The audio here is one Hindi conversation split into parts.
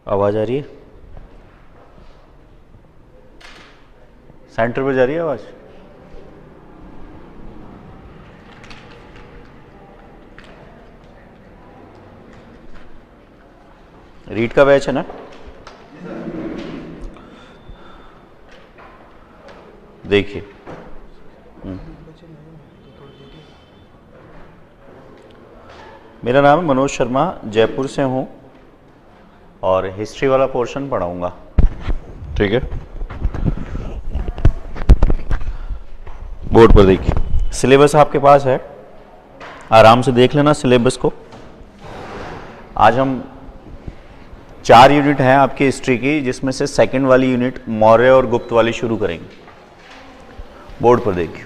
आवाज़ आ रही है? सेंटर पे जा रही है आवाज़? रीड का बैच है ना? देखिए, मेरा नाम है मनोज शर्मा, जयपुर से हूँ और हिस्ट्री वाला पोर्शन पढ़ाऊँगा। ठीक है, बोर्ड पर देखिए, सिलेबस आपके पास है, आराम से देख लेना सिलेबस को। आज हम 4 यूनिट हैं आपकी हिस्ट्री की, जिसमें से सेकंड वाली यूनिट मौर्य और गुप्त वाली शुरू करेंगे। बोर्ड पर देखिए,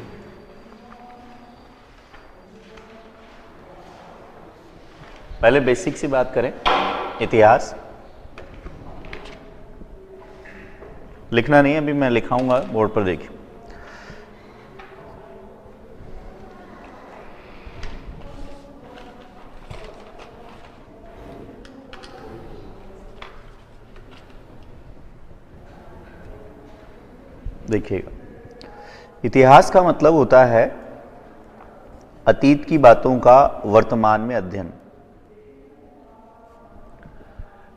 पहले बेसिक सी बात करें। इतिहास लिखना नहीं है, अभी मैं लिखाऊंगा, बोर्ड पर देखिए। देखिएगा, इतिहास का मतलब होता है अतीत की बातों का वर्तमान में अध्ययन।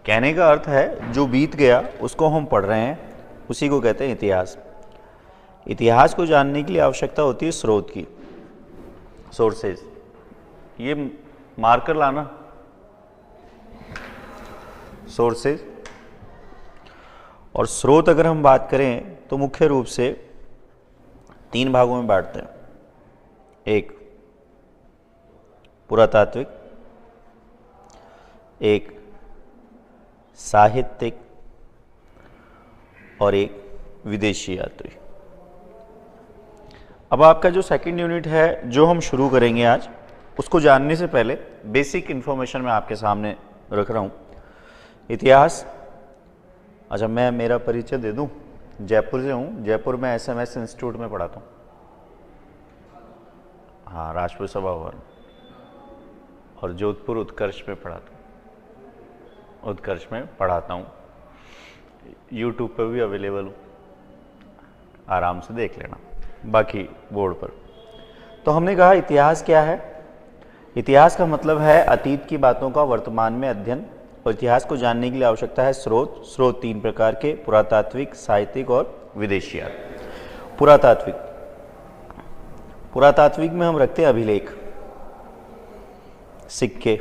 कहने का अर्थ है जो बीत गया उसको हम पढ़ रहे हैं, उसी को कहते हैं इतिहास। इतिहास को जानने के लिए आवश्यकता होती है स्रोत की, सोर्सेज। ये मार्कर लाना, सोर्सेज। और स्रोत अगर हम बात करें तो मुख्य रूप से 3 भागों में बांटते हैं। एक पुरातात्विक, एक साहित्यिक और एक विदेशी यात्री। अब आपका जो सेकंड यूनिट है जो हम शुरू करेंगे आज, उसको जानने से पहले बेसिक इन्फॉर्मेशन मैं आपके सामने रख रहा हूँ। इतिहास, अच्छा मैं मेरा परिचय दे दूँ। जयपुर से हूँ, जयपुर में SMS इंस्टीट्यूट में पढ़ाता हूँ। हाँ, राजपूत सभा भवन, और जोधपुर उत्कर्ष में पढ़ाता हूँ। उत्कर्ष में पढ़ाता हूँ, यूट्यूब पर भी अवेलेबल हूँ, आराम से देख लेना, बाकी बोर्ड पर। तो हमने कहा इतिहास क्या है। इतिहास का मतलब है अतीत की बातों का वर्तमान में अध्ययन। और इतिहास को जानने के लिए आवश्यकता है स्रोत। स्रोत 3 प्रकार के, पुरातात्विक, साहित्यिक और विदेशी यात्री। पुरातात्विक, पुरातात्विक में हम रखते हैं अभिलेख, सिक्के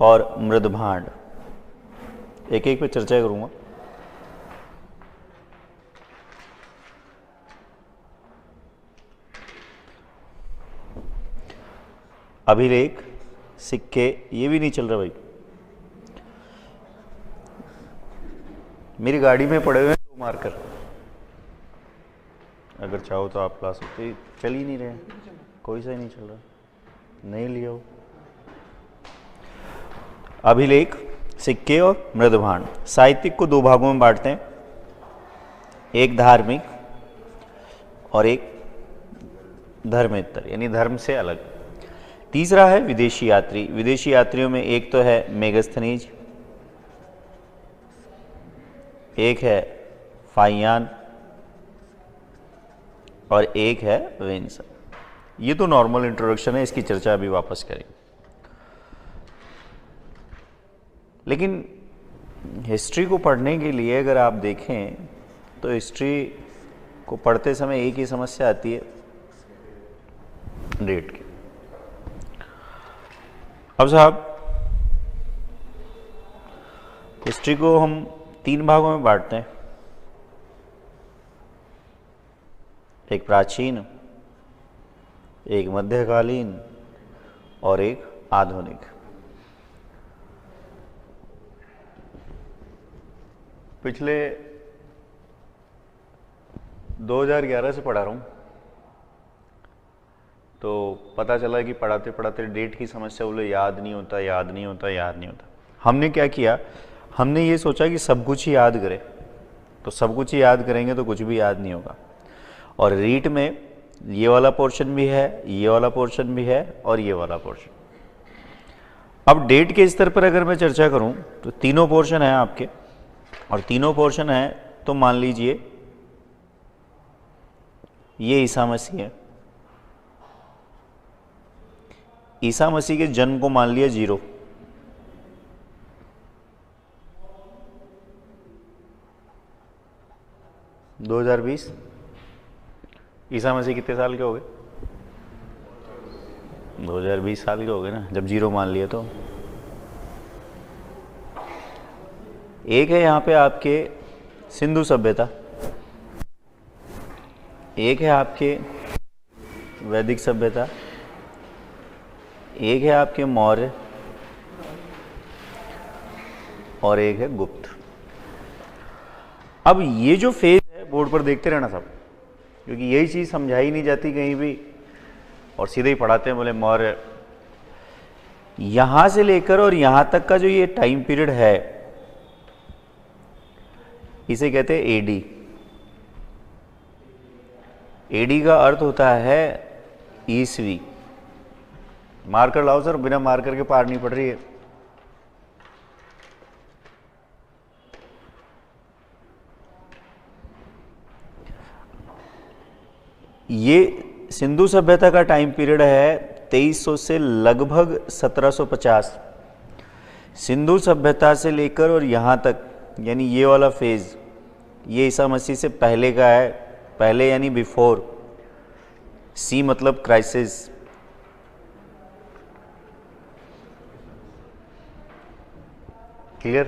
और मृदभांड। एक एक पे चर्चा करूंगा। अभिलेख, सिक्के, ये भी नहीं चल रहा भाई। मेरी गाड़ी में पड़े हुए हैं 2 मार्कर, अगर चाहो तो आप ला सकते। चल ही नहीं रहे, कोई सा ही नहीं चल रहा, नहीं लिया हो। अभिलेख, सिक्के और मृदभांड। साहित्यिक को 2 भागों में बांटते हैं, एक धार्मिक और एक धर्मेतर, यानी धर्म से अलग। तीसरा है विदेशी यात्री। विदेशी यात्रियों में एक तो है मेगस्थनीज, एक है फाइयान और एक है विंस। ये तो नॉर्मल इंट्रोडक्शन है, इसकी चर्चा अभी वापस करेंगे। लेकिन हिस्ट्री को पढ़ने के लिए अगर आप देखें तो हिस्ट्री को पढ़ते समय एक ही समस्या आती है, डेट की। अब साहब, हिस्ट्री को हम 3 भागों में बांटते हैं, एक प्राचीन, एक मध्यकालीन और एक आधुनिक। पिछले 2011 से पढ़ा रहा हूँ, तो पता चला कि पढ़ाते पढ़ाते डेट की समस्या, बोले याद नहीं होता, याद नहीं होता, याद नहीं होता। हमने क्या किया, हमने ये सोचा कि सब कुछ ही याद करें। तो सब कुछ ही याद करेंगे तो कुछ भी याद नहीं होगा। और रीट में ये वाला पोर्शन भी है, ये वाला पोर्शन भी है और ये वाला पोर्शन। अब डेट के स्तर पर अगर मैं चर्चा करूं तो तीनों पोर्शन है आपके, और तीनों पोर्शन है तो मान लीजिए ये ईसा मसीह है। ईसा मसीह के जन्म को मान लिया 0। – 2020 ईसा मसीह कितने साल के हो गए? 2020 साल के हो गए ना, जब 0 मान लिए तो। एक है यहाँ पे आपके सिंधु सभ्यता, एक है आपके वैदिक सभ्यता, एक है आपके मौर्य, और एक है गुप्त। अब ये जो फेज है बोर्ड पर देखते रहना सब, क्योंकि यही चीज समझाई नहीं जाती कहीं भी और सीधे ही पढ़ाते हैं, बोले मौर्य। यहां से लेकर और यहां तक का जो ये टाइम पीरियड है इसे कहते हैं एडी। एडी का अर्थ होता है ईसवी। मार्कर लाओ सर, बिना मार्कर के पार नहीं पड़ रही है। ये सिंधु सभ्यता का टाइम पीरियड है 2300 से लगभग 1750। सिंधु सभ्यता से लेकर और यहाँ तक, यानी ये वाला फेज, ये ईसा मसीह से पहले का है। पहले यानी बिफोर, सी मतलब क्राइसिस। क्लियर?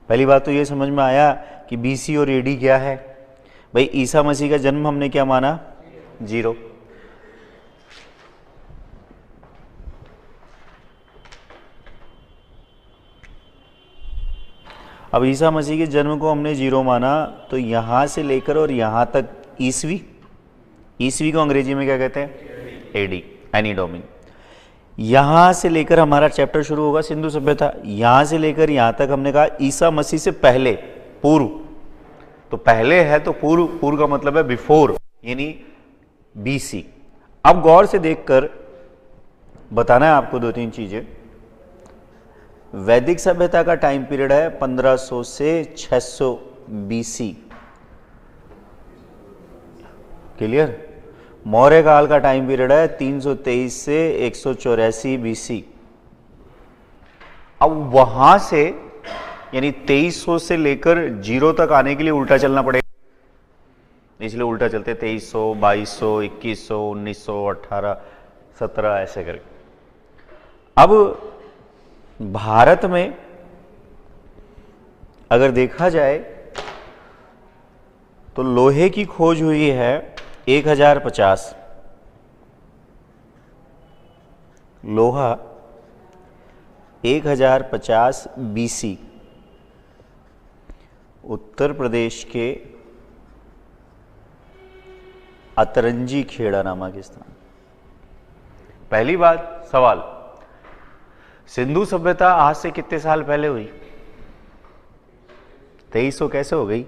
पहली बात तो ये समझ में आया कि बीसी और एडी क्या है। भाई ईसा मसीह का जन्म हमने क्या माना? 0। अब ईसा मसीह के जन्म को हमने 0 माना, तो यहां से लेकर और यहां तक ईसवी, ईसवी को अंग्रेजी में क्या कहते हैं? AD, anno domini. यहां से लेकर हमारा चैप्टर शुरू होगा सिंधु सभ्यता। यहां से लेकर यहां तक हमने कहा ईसा मसीह से पहले, पूर्व। तो पहले है तो पूर्व, पूर्व का मतलब है बिफोर, यानी बीसी। अब गौर से देखकर बताना है आपको 2-3 चीजें। वैदिक सभ्यता का टाइम पीरियड है 1500 से 600 बीसी। क्लियर? मौर्य काल का टाइम पीरियड है 323 से 184 बीसी। अब वहां से यानी 2300 से लेकर 0 तक आने के लिए उल्टा चलना पड़ेगा, इसलिए उल्टा चलते 2300, 2200, 2100, 1900, 18, 17 ऐसे करके। अब भारत में अगर देखा जाए तो लोहे की खोज हुई है 1050। लोहा 1050 बीसी, उत्तर प्रदेश के अतरंजी खेड़ा नामक स्थान। पहली बात, सवाल, सिंधु सभ्यता आज से कितने साल पहले हुई? 2300 कैसे हो गई?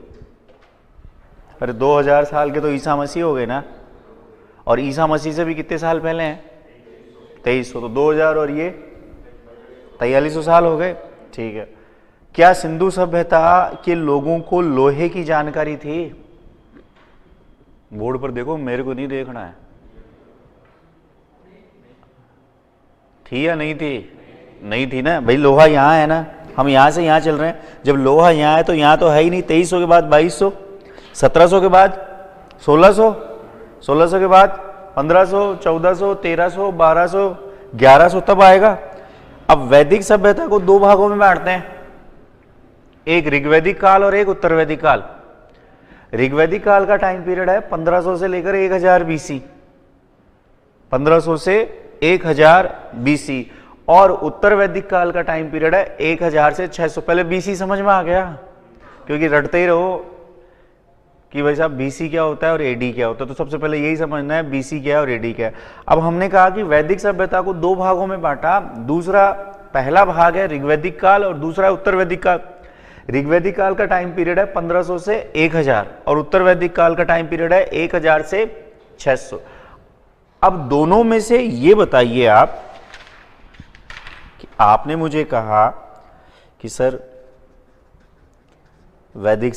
अरे 2000 साल के तो ईसा मसीह हो गए ना, और ईसा मसीह से भी कितने साल पहले हैं? 2300। तो 2000 और ये 4300 साल हो गए। ठीक है। क्या सिंधु सभ्यता के लोगों को लोहे की जानकारी थी? बोर्ड पर देखो, मेरे को नहीं देखना है। थी या नहीं थी? नहीं थी ना भाई। लोहा यहां है ना, हम यहां से यहां चल रहे हैं। जब लोहा यहां है तो यहां तो है ही नहीं। 2300 के बाद 2200, 1700 के बाद 1600, 1600 के बाद 1500, 1400, 1300, 1200, 1100 तब आएगा। अब वैदिक सभ्यता को 2 भागों में बांटते हैं, एक ऋग्वैदिक काल और एक उत्तरवैदिक काल। ऋग्वैदिक काल का टाइम पीरियड है 1500 से लेकर 1000 बीसी, 1500 से 1000 बीसी। और उत्तर वैदिक काल का टाइम पीरियड है 1000 से 600। पहले बीसी समझ में आ गया, क्योंकि रटते ही रहो कि भाई साहब बीसी क्या होता है और एडी क्या होता है। तो सबसे पहले यही समझना है बीसी क्या है और एडी क्या है। अब हमने कहा कि वैदिक सभ्यता को 2 भागों में बांटा। दूसरा, पहला भाग है ऋग्वैदिक काल और दूसरा है उत्तर वैदिक काल। ऋग्वैदिक काल का टाइम पीरियड है 1500 से 1000 और उत्तर वैदिक काल का टाइम पीरियड है 1000 से 600। अब दोनों में से ये बताइए आप कि आपने मुझे कहा कि सर वैदिक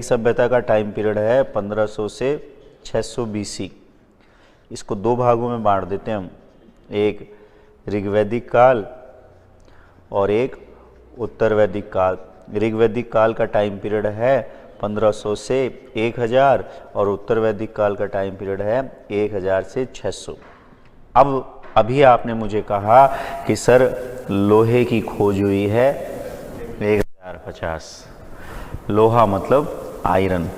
सभ्यता का टाइम पीरियड है 1500 से 600 BC। इसको दो भागों में बांट देते हैं हम, एक ऋग्वैदिक काल और एक उत्तर वैदिक काल। ऋग्वैदिक काल का टाइम पीरियड है 1500 से 1000 और उत्तर वैदिक काल का टाइम पीरियड है 1000 से 600। अब अभी आपने मुझे कहा कि सर लोहे की खोज हुई है 1050। लोहा मतलब आयरन।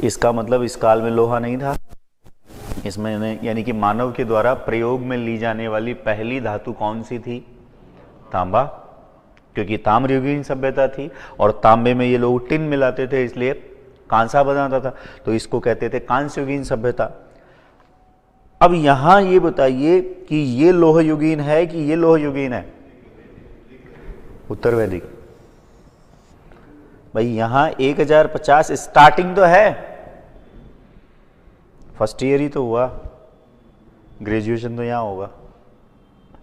इसका मतलब इस काल में लोहा नहीं था। इसमें यानी कि मानव के द्वारा प्रयोग में ली जाने वाली पहली धातु कौन सी थी? तांबा, क्योंकि ताम्रयुगीन सभ्यता थी और तांबे में ये लोग टिन मिलाते थे, इसलिए कांसा बनाता था, तो इसको कहते थे कांस्ययुगीन सभ्यता। अब यहां ये बताइए कि ये लोहयुगीन है कि ये लोहयुगीन है? उत्तर वैदिक। भाई यहां 1050 स्टार्टिंग तो है, फर्स्ट ईयर ही तो हुआ, ग्रेजुएशन तो यहां होगा,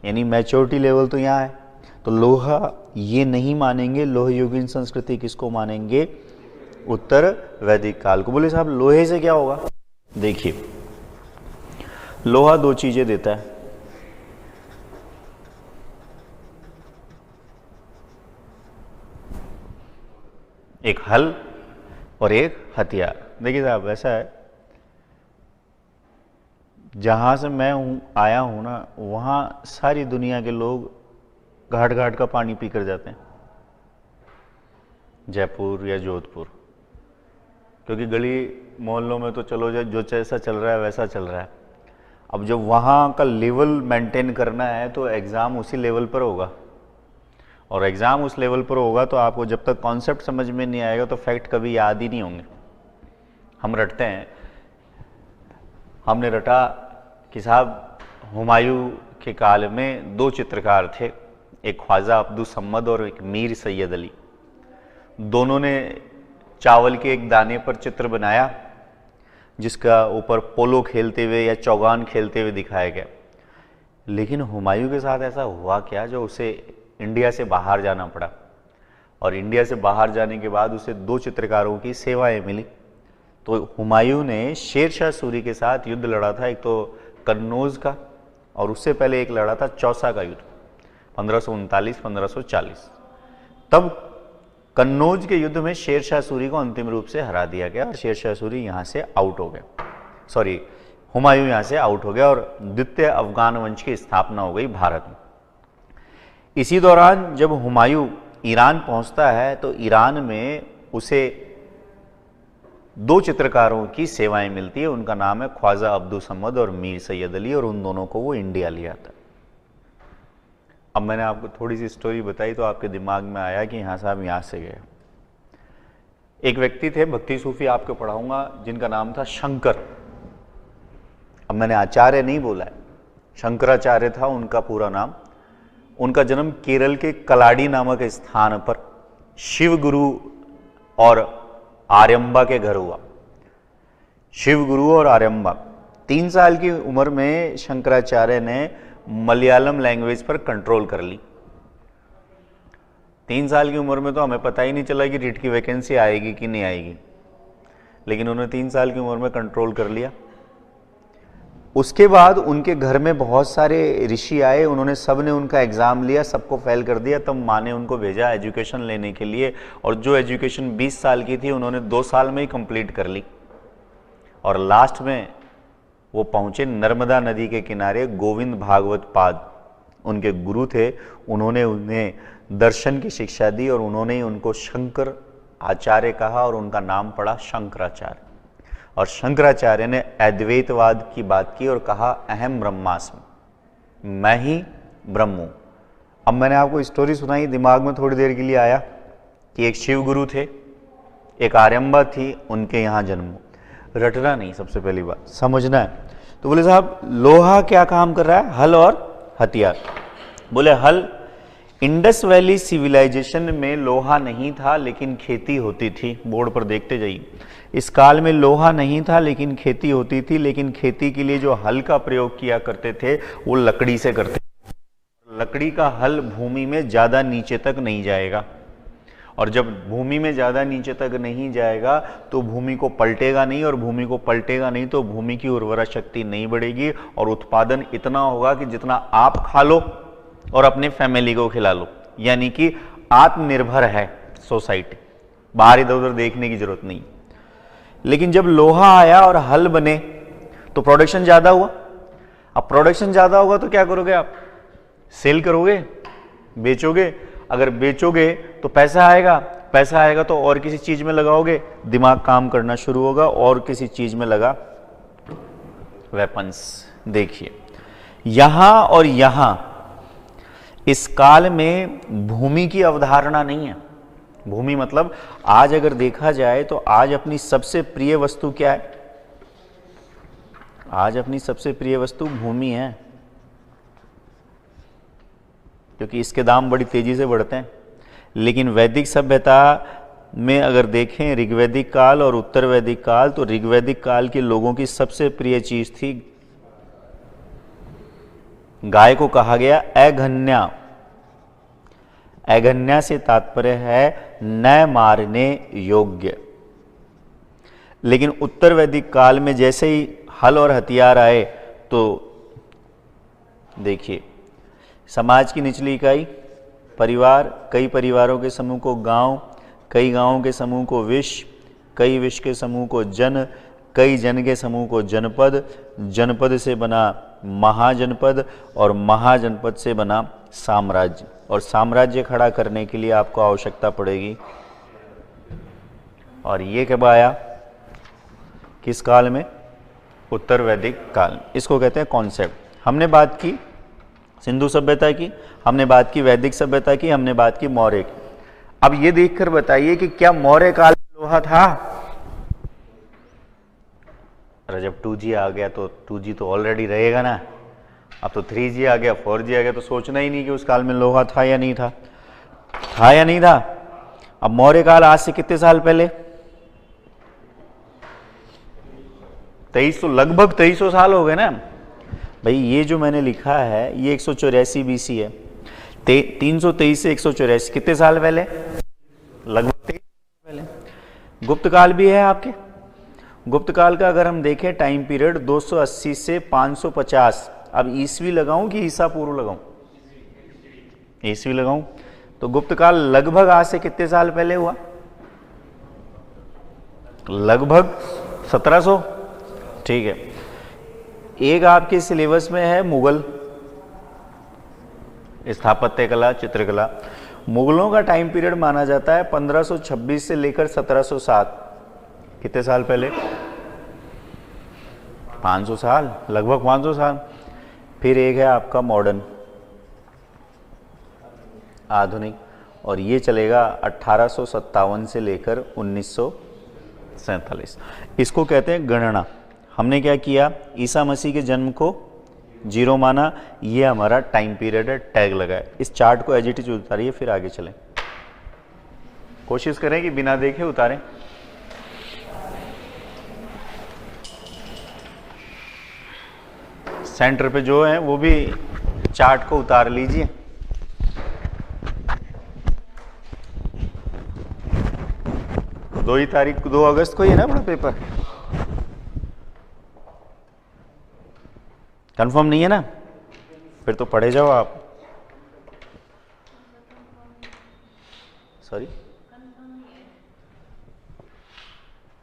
यानी मैच्योरिटी लेवल तो यहां है। तो लोहा ये नहीं मानेंगे, लोहयुगीन संस्कृति किसको मानेंगे? उत्तर वैदिक काल को। बोले साहब लोहे से क्या होगा? देखिए लोहा दो चीजें देता है, एक हल और एक हथियार। देखिए साहब ऐसा है, जहां से मैं आया हूं ना, वहां सारी दुनिया के लोग घाट घाट का पानी पीकर जाते हैं, जयपुर या जोधपुर, क्योंकि गली मोहल्लों में तो चलो जो जैसा चल रहा है वैसा चल रहा है। अब जब वहाँ का लेवल मेंटेन करना है तो एग्ज़ाम उसी लेवल पर होगा, और एग्ज़ाम उस लेवल पर होगा तो आपको जब तक कॉन्सेप्ट समझ में नहीं आएगा तो फैक्ट कभी याद ही नहीं होंगे। हम रटते हैं, हमने रटा कि साहब हुमायूं के काल में दो चित्रकार थे, एक ख्वाजा अब्दुल सम्मद और एक मीर सैयद अली। दोनों ने चावल के एक दाने पर चित्र बनाया जिसका ऊपर पोलो खेलते हुए या चौगान खेलते हुए दिखाया गया। लेकिन हुमायूं के साथ ऐसा हुआ क्या जो उसे इंडिया से बाहर जाना पड़ा, और इंडिया से बाहर जाने के बाद उसे दो चित्रकारों की सेवाएं मिली। तो हुमायूं ने शेर शाह सूरी के साथ युद्ध लड़ा था, एक तो कन्नौज का और उससे पहले एक लड़ा था चौसा का युद्ध 1539-1540। तब कन्नौज के युद्ध में शेर शाह सूरी को अंतिम रूप से हरा दिया गया और शेर शाह सूरी यहाँ से आउट हो गए, सॉरी हुमायूं यहाँ से आउट हो गया और द्वितीय अफगान वंश की स्थापना हो गई भारत में। इसी दौरान जब हुमायूं ईरान पहुंचता है तो ईरान में उसे दो चित्रकारों की सेवाएं मिलती है, उनका नाम है ख्वाजा अब्दुल सम्मद और मीर सैयद अली, और उन दोनों को वो इंडिया ले आता है। अब मैंने आपको थोड़ी सी स्टोरी बताई तो आपके दिमाग में आया कि हाँ साहब यहाँ से गए। एक व्यक्ति थे, भक्ति सूफी आपको पढ़ाऊंगा, जिनका नाम था शंकर। अब मैंने आचार्य नहीं बोला है, शंकराचार्य था उनका पूरा नाम। उनका जन्म केरल के कलाडी नामक स्थान पर शिव गुरु और आर्यम्बा के घर हुआ। शिव गुरु और आर्यम्बा। 3 साल की उम्र में शंकराचार्य ने मलयालम लैंग्वेज पर कंट्रोल कर ली। 3 साल की उम्र में तो हमें पता ही नहीं चला कि रीट की वैकेंसी आएगी कि नहीं आएगी, लेकिन उन्होंने 3 साल की उम्र में कंट्रोल कर लिया। उसके बाद उनके घर में बहुत सारे ऋषि आए, उन्होंने सब ने उनका एग्जाम लिया, सबको फेल कर दिया। तब माँ ने उनको भेजा एजुकेशन लेने के लिए, और जो एजुकेशन 20 साल की थी उन्होंने 2 साल में ही कंप्लीट कर ली। और लास्ट में वो पहुंचे नर्मदा नदी के किनारे। गोविंद भागवत पाद उनके गुरु थे, उन्होंने उन्हें दर्शन की शिक्षा दी और उन्होंने ही उनको शंकर आचार्य कहा और उनका नाम पड़ा शंकराचार्य। और शंकराचार्य ने अद्वैतवाद की बात की और कहा अहम ब्रह्मास्मि, मैं ही ब्रह्म हूं। अब मैंने आपको स्टोरी सुनाई, दिमाग में थोड़ी देर के लिए आया कि एक शिव गुरु थे, एक आर्यम्बा थी, उनके यहाँ जन्म। रटना नहीं, सबसे पहली बात समझना है। तो बोले साहब लोहा क्या काम कर रहा है? हल और हथियार। बोले हल इंडस वैली सिविलाइजेशन में लोहा नहीं था लेकिन खेती होती थी। बोर्ड पर देखते जाइए, इस काल में लोहा नहीं था लेकिन खेती होती थी, लेकिन खेती के लिए जो हल का प्रयोग किया करते थे वो लकड़ी से करते थे। लकड़ी का हल भूमि में ज्यादा नीचे तक नहीं जाएगा, और जब भूमि में ज्यादा नीचे तक नहीं जाएगा तो भूमि को पलटेगा नहीं, और भूमि को पलटेगा नहीं तो भूमि की उर्वरा शक्ति नहीं बढ़ेगी, और उत्पादन इतना होगा कि जितना आप खा लो और अपने फैमिली को खिला लो। यानी कि आत्मनिर्भर है सोसाइटी, बाहर इधर उधर देखने की जरूरत नहीं। लेकिन जब लोहा आया और हल बने तो प्रोडक्शन ज्यादा हुआ। अब प्रोडक्शन ज्यादा होगा तो क्या करोगे आप? सेल करोगे, बेचोगे। अगर बेचोगे तो पैसा आएगा, पैसा आएगा तो और किसी चीज में लगाओगे, दिमाग काम करना शुरू होगा, और किसी चीज में लगा वेपन्स। देखिए यहां और यहां इस काल में भूमि की अवधारणा नहीं है। भूमि मतलब आज अगर देखा जाए तो आज अपनी सबसे प्रिय वस्तु क्या है? आज अपनी सबसे प्रिय वस्तु भूमि है, क्योंकि इसके दाम बड़ी तेजी से बढ़ते हैं। लेकिन वैदिक सभ्यता में अगर देखें ऋग्वैदिक काल और उत्तर वैदिक काल, तो ऋग्वैदिक काल के लोगों की सबसे प्रिय चीज थी गाय को कहा गया अघन्या। अघन्या से तात्पर्य है न मारने योग्य। लेकिन उत्तर वैदिक काल में जैसे ही हल और हथियार आए तो देखिए समाज की निचली इकाई परिवार, कई परिवारों के समूह को गांव, कई गांवों के समूह को विश्व, कई विश्व के समूह को जन, कई जन के समूह को जनपद, जनपद से बना महाजनपद, और महाजनपद से बना साम्राज्य। और साम्राज्य खड़ा करने के लिए आपको आवश्यकता पड़ेगी, और ये कब आया? किस काल में? उत्तर वैदिक काल। इसको कहते हैं कॉन्सेप्ट। हमने बात की सिंधु सभ्यता की, हमने बात की वैदिक सभ्यता की, हमने बात की मौर्य की। अब ये देखकर बताइए कि क्या मौर्य काल में लोहा था? अरे जब 2G आ गया तो 2G तो ऑलरेडी रहेगा ना। अब तो 3G आ गया, 4G आ गया, तो सोचना ही नहीं कि उस काल में लोहा था या नहीं था। था या नहीं था? अब मौर्य काल आज से कितने साल पहले? 2300, लगभग 2300 साल हो गए ना भाई। ये जो मैंने लिखा है ये 184 BC है। 323 से 184 कितने साल पहले? लगभग 23 साल पहले। गुप्त काल भी है आपके। गुप्त काल का अगर हम देखें टाइम पीरियड 280 से 550। अब ईसवी लगाऊं कि ईसा पूर्व लगाऊं? ईसवी लगाऊं। तो गुप्त काल लगभग आज से कितने साल पहले हुआ? लगभग 1700। ठीक है। एक आपके सिलेबस में है मुगल स्थापत्य कला, चित्रकला। मुगलों का टाइम पीरियड माना जाता है 1526 से लेकर 1707। कितने साल पहले? 500 साल, लगभग 500 साल। फिर एक है आपका मॉडर्न, आधुनिक, और ये चलेगा 1857 से लेकर 1947। इसको कहते हैं गणना। हमने क्या किया? ईसा मसीह के जन्म को 0 माना, ये हमारा टाइम पीरियड है, टैग लगाए। इस चार्ट को एज इट इज उतारिए, फिर आगे चलें। कोशिश करें कि बिना देखे उतारें। सेंटर पे जो है वो भी चार्ट को उतार लीजिए। तो 2 अगस्त को ही है ना अपना पेपर? कंफर्म नहीं है ना? फिर तो पढ़े जाओ आप। सॉरी,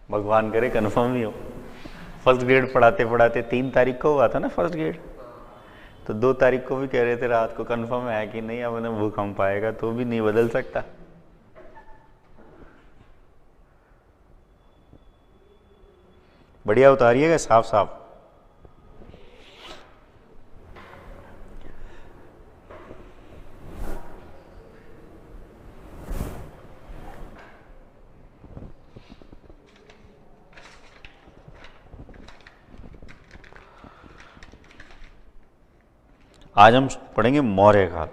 भगवान करे कंफर्म ही हो। फर्स्ट ग्रेड पढ़ाते पढ़ाते 3 तारीख को हुआ था ना फर्स्ट ग्रेड, तो 2 तारीख को भी कह रहे थे रात को कंफर्म है कि नहीं। अब भूकंप आएगा तो भी नहीं बदल सकता। बढ़िया उतारिएगा साफ साफ। आज हम पढ़ेंगे मौर्य काल।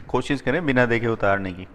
कोशिश करें बिना देखे उतारने की।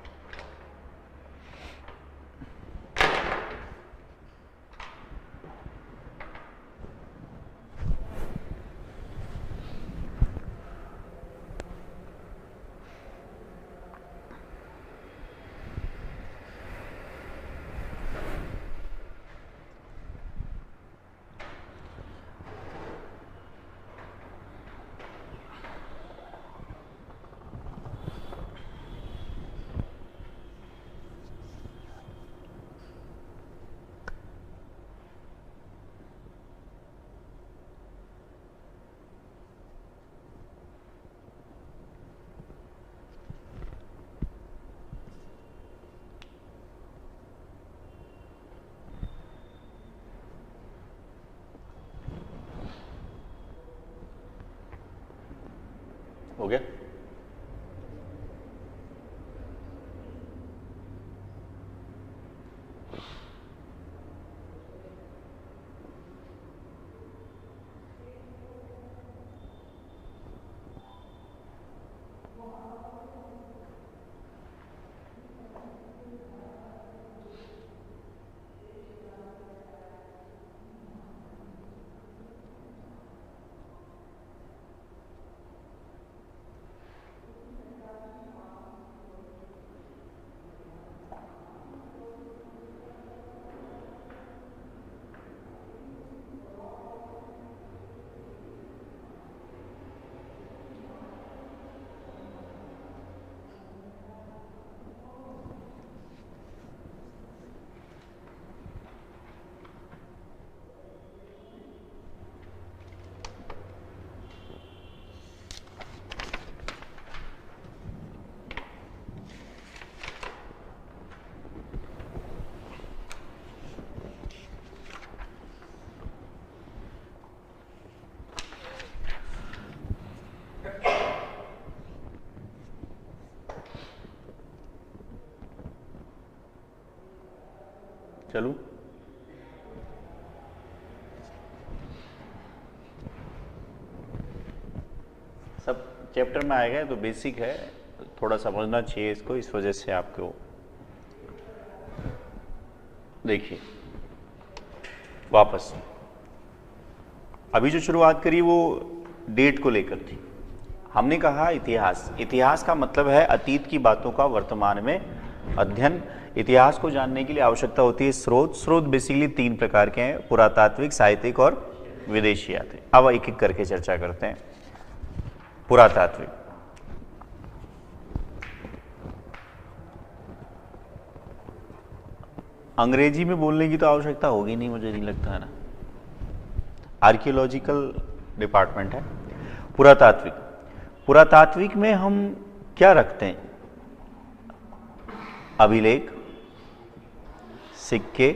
हो गया? चलूं? सब चैप्टर में आएगा तो बेसिक है, थोड़ा समझना चाहिए इसको, इस वजह से आपको। देखिए वापस अभी जो शुरुआत करी वो डेट को लेकर थी। हमने कहा इतिहास, इतिहास का मतलब है अतीत की बातों का वर्तमान में अध्ययन। इतिहास को जानने के लिए आवश्यकता होती है स्रोत। स्रोत बेसिकली 3 प्रकार के हैं, पुरातात्विक, साहित्यिक और विदेशी आते हैं। अब एक एक करके चर्चा करते हैं। पुरातात्विक, अंग्रेजी में बोलने की तो आवश्यकता होगी नहीं, मुझे नहीं लगता है ना, आर्कियोलॉजिकल डिपार्टमेंट है। पुरातात्विक, पुरातात्विक में हम क्या रखते हैं? अभिलेख, सिक्के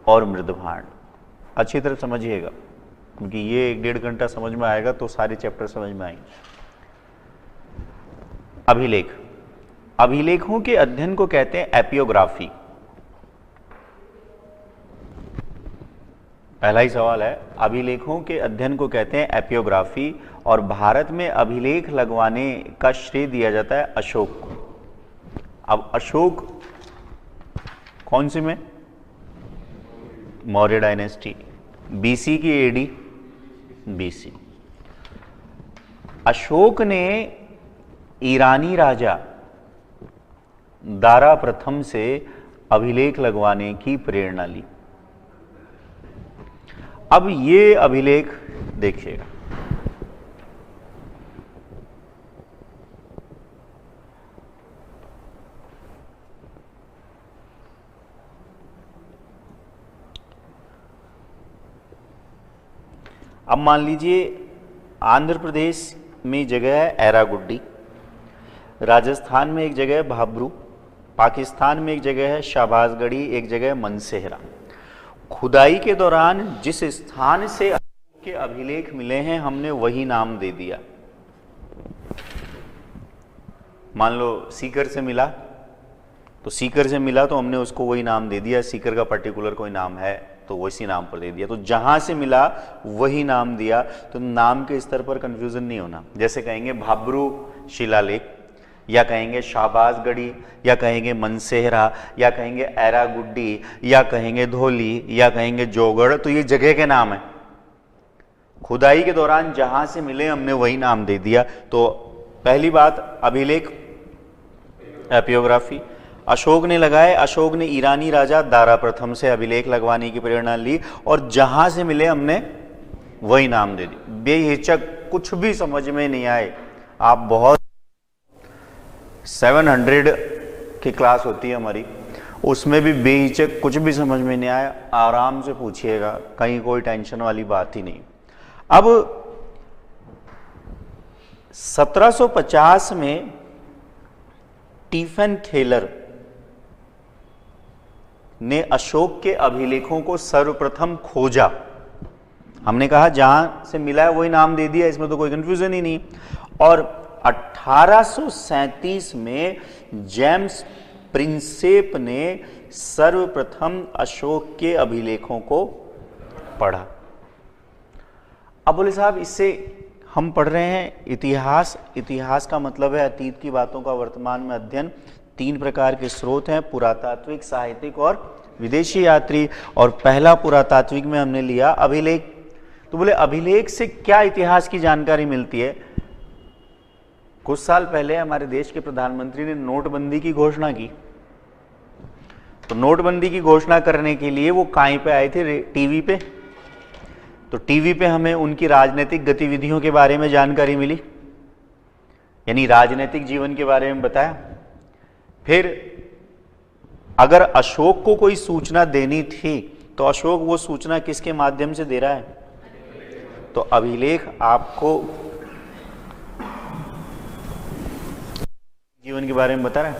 और मृदभांड। अच्छी तरह समझिएगा, क्योंकि ये 1-1.5 घंटा समझ में आएगा तो सारे चैप्टर समझ में आएंगे। अभिलेख, अभिलेखों के अध्ययन को कहते हैं एपियोग्राफी। पहला ही सवाल है, अभिलेखों के अध्ययन को कहते हैं एपियोग्राफी, और भारत में अभिलेख लगवाने का श्रेय दिया जाता है अशोक को। अब अशोक कौन से में? मौर्य डायनेस्टी, बीसी की एडी, बीसी। अशोक ने ईरानी राजा दारा प्रथम से अभिलेख लगवाने की प्रेरणा ली। अब ये अभिलेख देखिएगा, अब मान लीजिए आंध्र प्रदेश में जगह है एरागुड्डी, राजस्थान में एक जगह है भाब्रू, पाकिस्तान में एक जगह है शाहबाजगढ़ी, एक जगह है मनसेहरा। खुदाई के दौरान जिस स्थान से के अभिलेख मिले हैं हमने वही नाम दे दिया। मान लो सीकर से मिला, तो सीकर से मिला तो हमने उसको वही नाम दे दिया, सीकर का पर्टिकुलर कोई नाम है तो वैसी नाम पर दे दिया। तो जहां से मिला वही नाम दिया। तो नाम के स्तर पर कंफ्यूजन नहीं होना। जैसे कहेंगे भाब्रू शिलालेख, या कहेंगे शाहबाजगढ़ी, या कहेंगे मनसेहरा, या कहेंगे ऐरा गुड्डी, या कहेंगे धोली, या कहेंगे जोगढ़, तो ये जगह के नाम है। खुदाई के दौरान जहां से मिले हमने वही नाम दे दिया। तो पहली बात अभिलेख, एपियोग्राफी अशोक ने लगाए। अशोक ने ईरानी राजा दारा प्रथम से अभिलेख लगवाने की प्रेरणा ली और जहां से मिले हमने वही नाम दे दी। बेहिचक, कुछ भी समझ में नहीं आए, आप बहुत 700 की क्लास होती है हमारी, उसमें भी बेहिचक कुछ भी समझ में नहीं आया आराम से पूछिएगा, कहीं कोई टेंशन वाली बात ही नहीं। अब 1750 में टीफन थेलर ने अशोक के अभिलेखों को सर्वप्रथम खोजा। हमने कहा जहां से मिला है वही नाम दे दिया, इसमें तो कोई कंफ्यूजन ही नहीं। और 1837 में जेम्स प्रिंसेप ने सर्वप्रथम अशोक के अभिलेखों को पढ़ा। अब बोले साहब इससे हम पढ़ रहे हैं इतिहास। इतिहास का मतलब है अतीत की बातों का वर्तमान में अध्ययन। 3 प्रकार के स्रोत हैं, पुरातात्विक, साहित्यिक और विदेशी यात्री। और पहला पुरातात्विक में हमने लिया अभिलेख। तो बोले अभिलेख से क्या इतिहास की जानकारी मिलती है? कुछ साल पहले हमारे देश के प्रधानमंत्री ने नोटबंदी की घोषणा की। तो नोटबंदी की घोषणा करने के लिए वो कहीं पे आए थे? टीवी पे। तो टीवी पे हमें उनकी राजनीतिक गतिविधियों के बारे में जानकारी मिली, यानी राजनीतिक जीवन के बारे में बताया। फिर अगर अशोक को कोई सूचना देनी थी तो अशोक वो सूचना किसके माध्यम से दे रहा है? तो अभिलेख आपको जीवन के बारे में बता रहा है।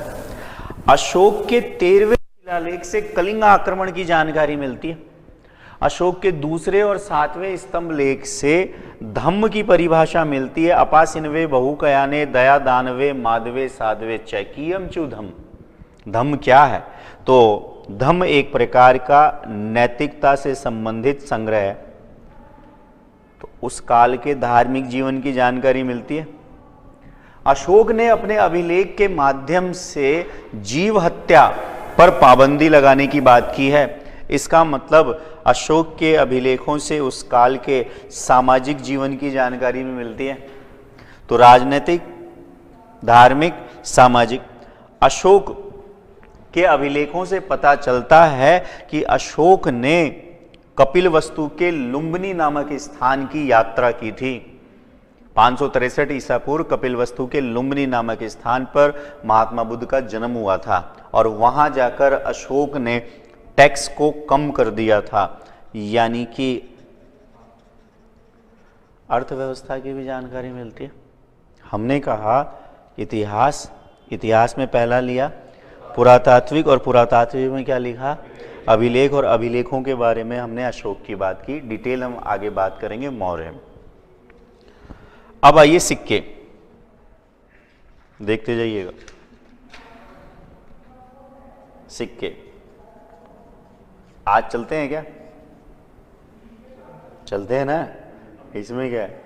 अशोक के 13वें शिलालेख से कलिंग आक्रमण की जानकारी मिलती है। अशोक के 2 और 7वें स्तंभ लेख से धम्म की परिभाषा मिलती है। अपासिनवे बहुकयाने दया दानवे माधवे साधवे चैकियम चु धम्म। धम्म क्या है? तो धम्म एक प्रकार का नैतिकता से संबंधित संग्रह है। तो उस काल के धार्मिक जीवन की जानकारी मिलती है। अशोक ने अपने अभिलेख के माध्यम से जीव हत्या पर पाबंदी लगाने की बात की है। इसका मतलब अशोक के अभिलेखों से उस काल के सामाजिक जीवन की जानकारी भी मिलती है। तो राजनीतिक, धार्मिक, सामाजिक, अशोक के अभिलेखों से पता चलता है कि अशोक ने कपिलवस्तु के लुम्बिनी नामक स्थान की यात्रा की थी। 563 ईसा पूर्व कपिलवस्तु के लुम्बिनी नामक स्थान पर महात्मा बुद्ध का जन्म हुआ था और वहां जाकर अशोक ने टैक्स को कम कर दिया था, यानी कि अर्थव्यवस्था की भी जानकारी मिलती है। हमने कहा इतिहास में पहला लिया पुरातात्विक, और पुरातात्विक में क्या लिखा? अभिलेख। और अभिलेखों के बारे में हमने अशोक की बात की। डिटेल हम आगे बात करेंगे मौर्य में। अब आइए सिक्के देखते जाइएगा। सिक्के आज चलते हैं क्या? चलते हैं ना? इसमें क्या है?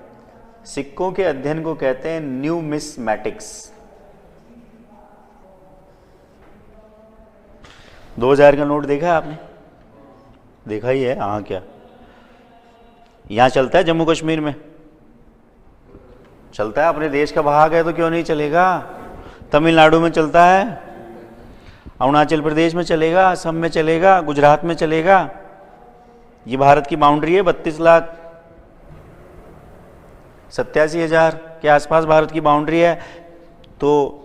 सिक्कों के अध्ययन को कहते हैं न्यूमिस्मैटिक्स। 2000 का नोट देखा है आपने? देखा ही है। हाँ, क्या यहां चलता है? जम्मू कश्मीर में चलता है। अपने देश का भाग है तो क्यों नहीं चलेगा? तमिलनाडु में चलता है, अरुणाचल प्रदेश में चलेगा, असम में चलेगा, गुजरात में चलेगा। ये भारत की बाउंड्री है। 32,87,000 के आसपास भारत की बाउंड्री है। तो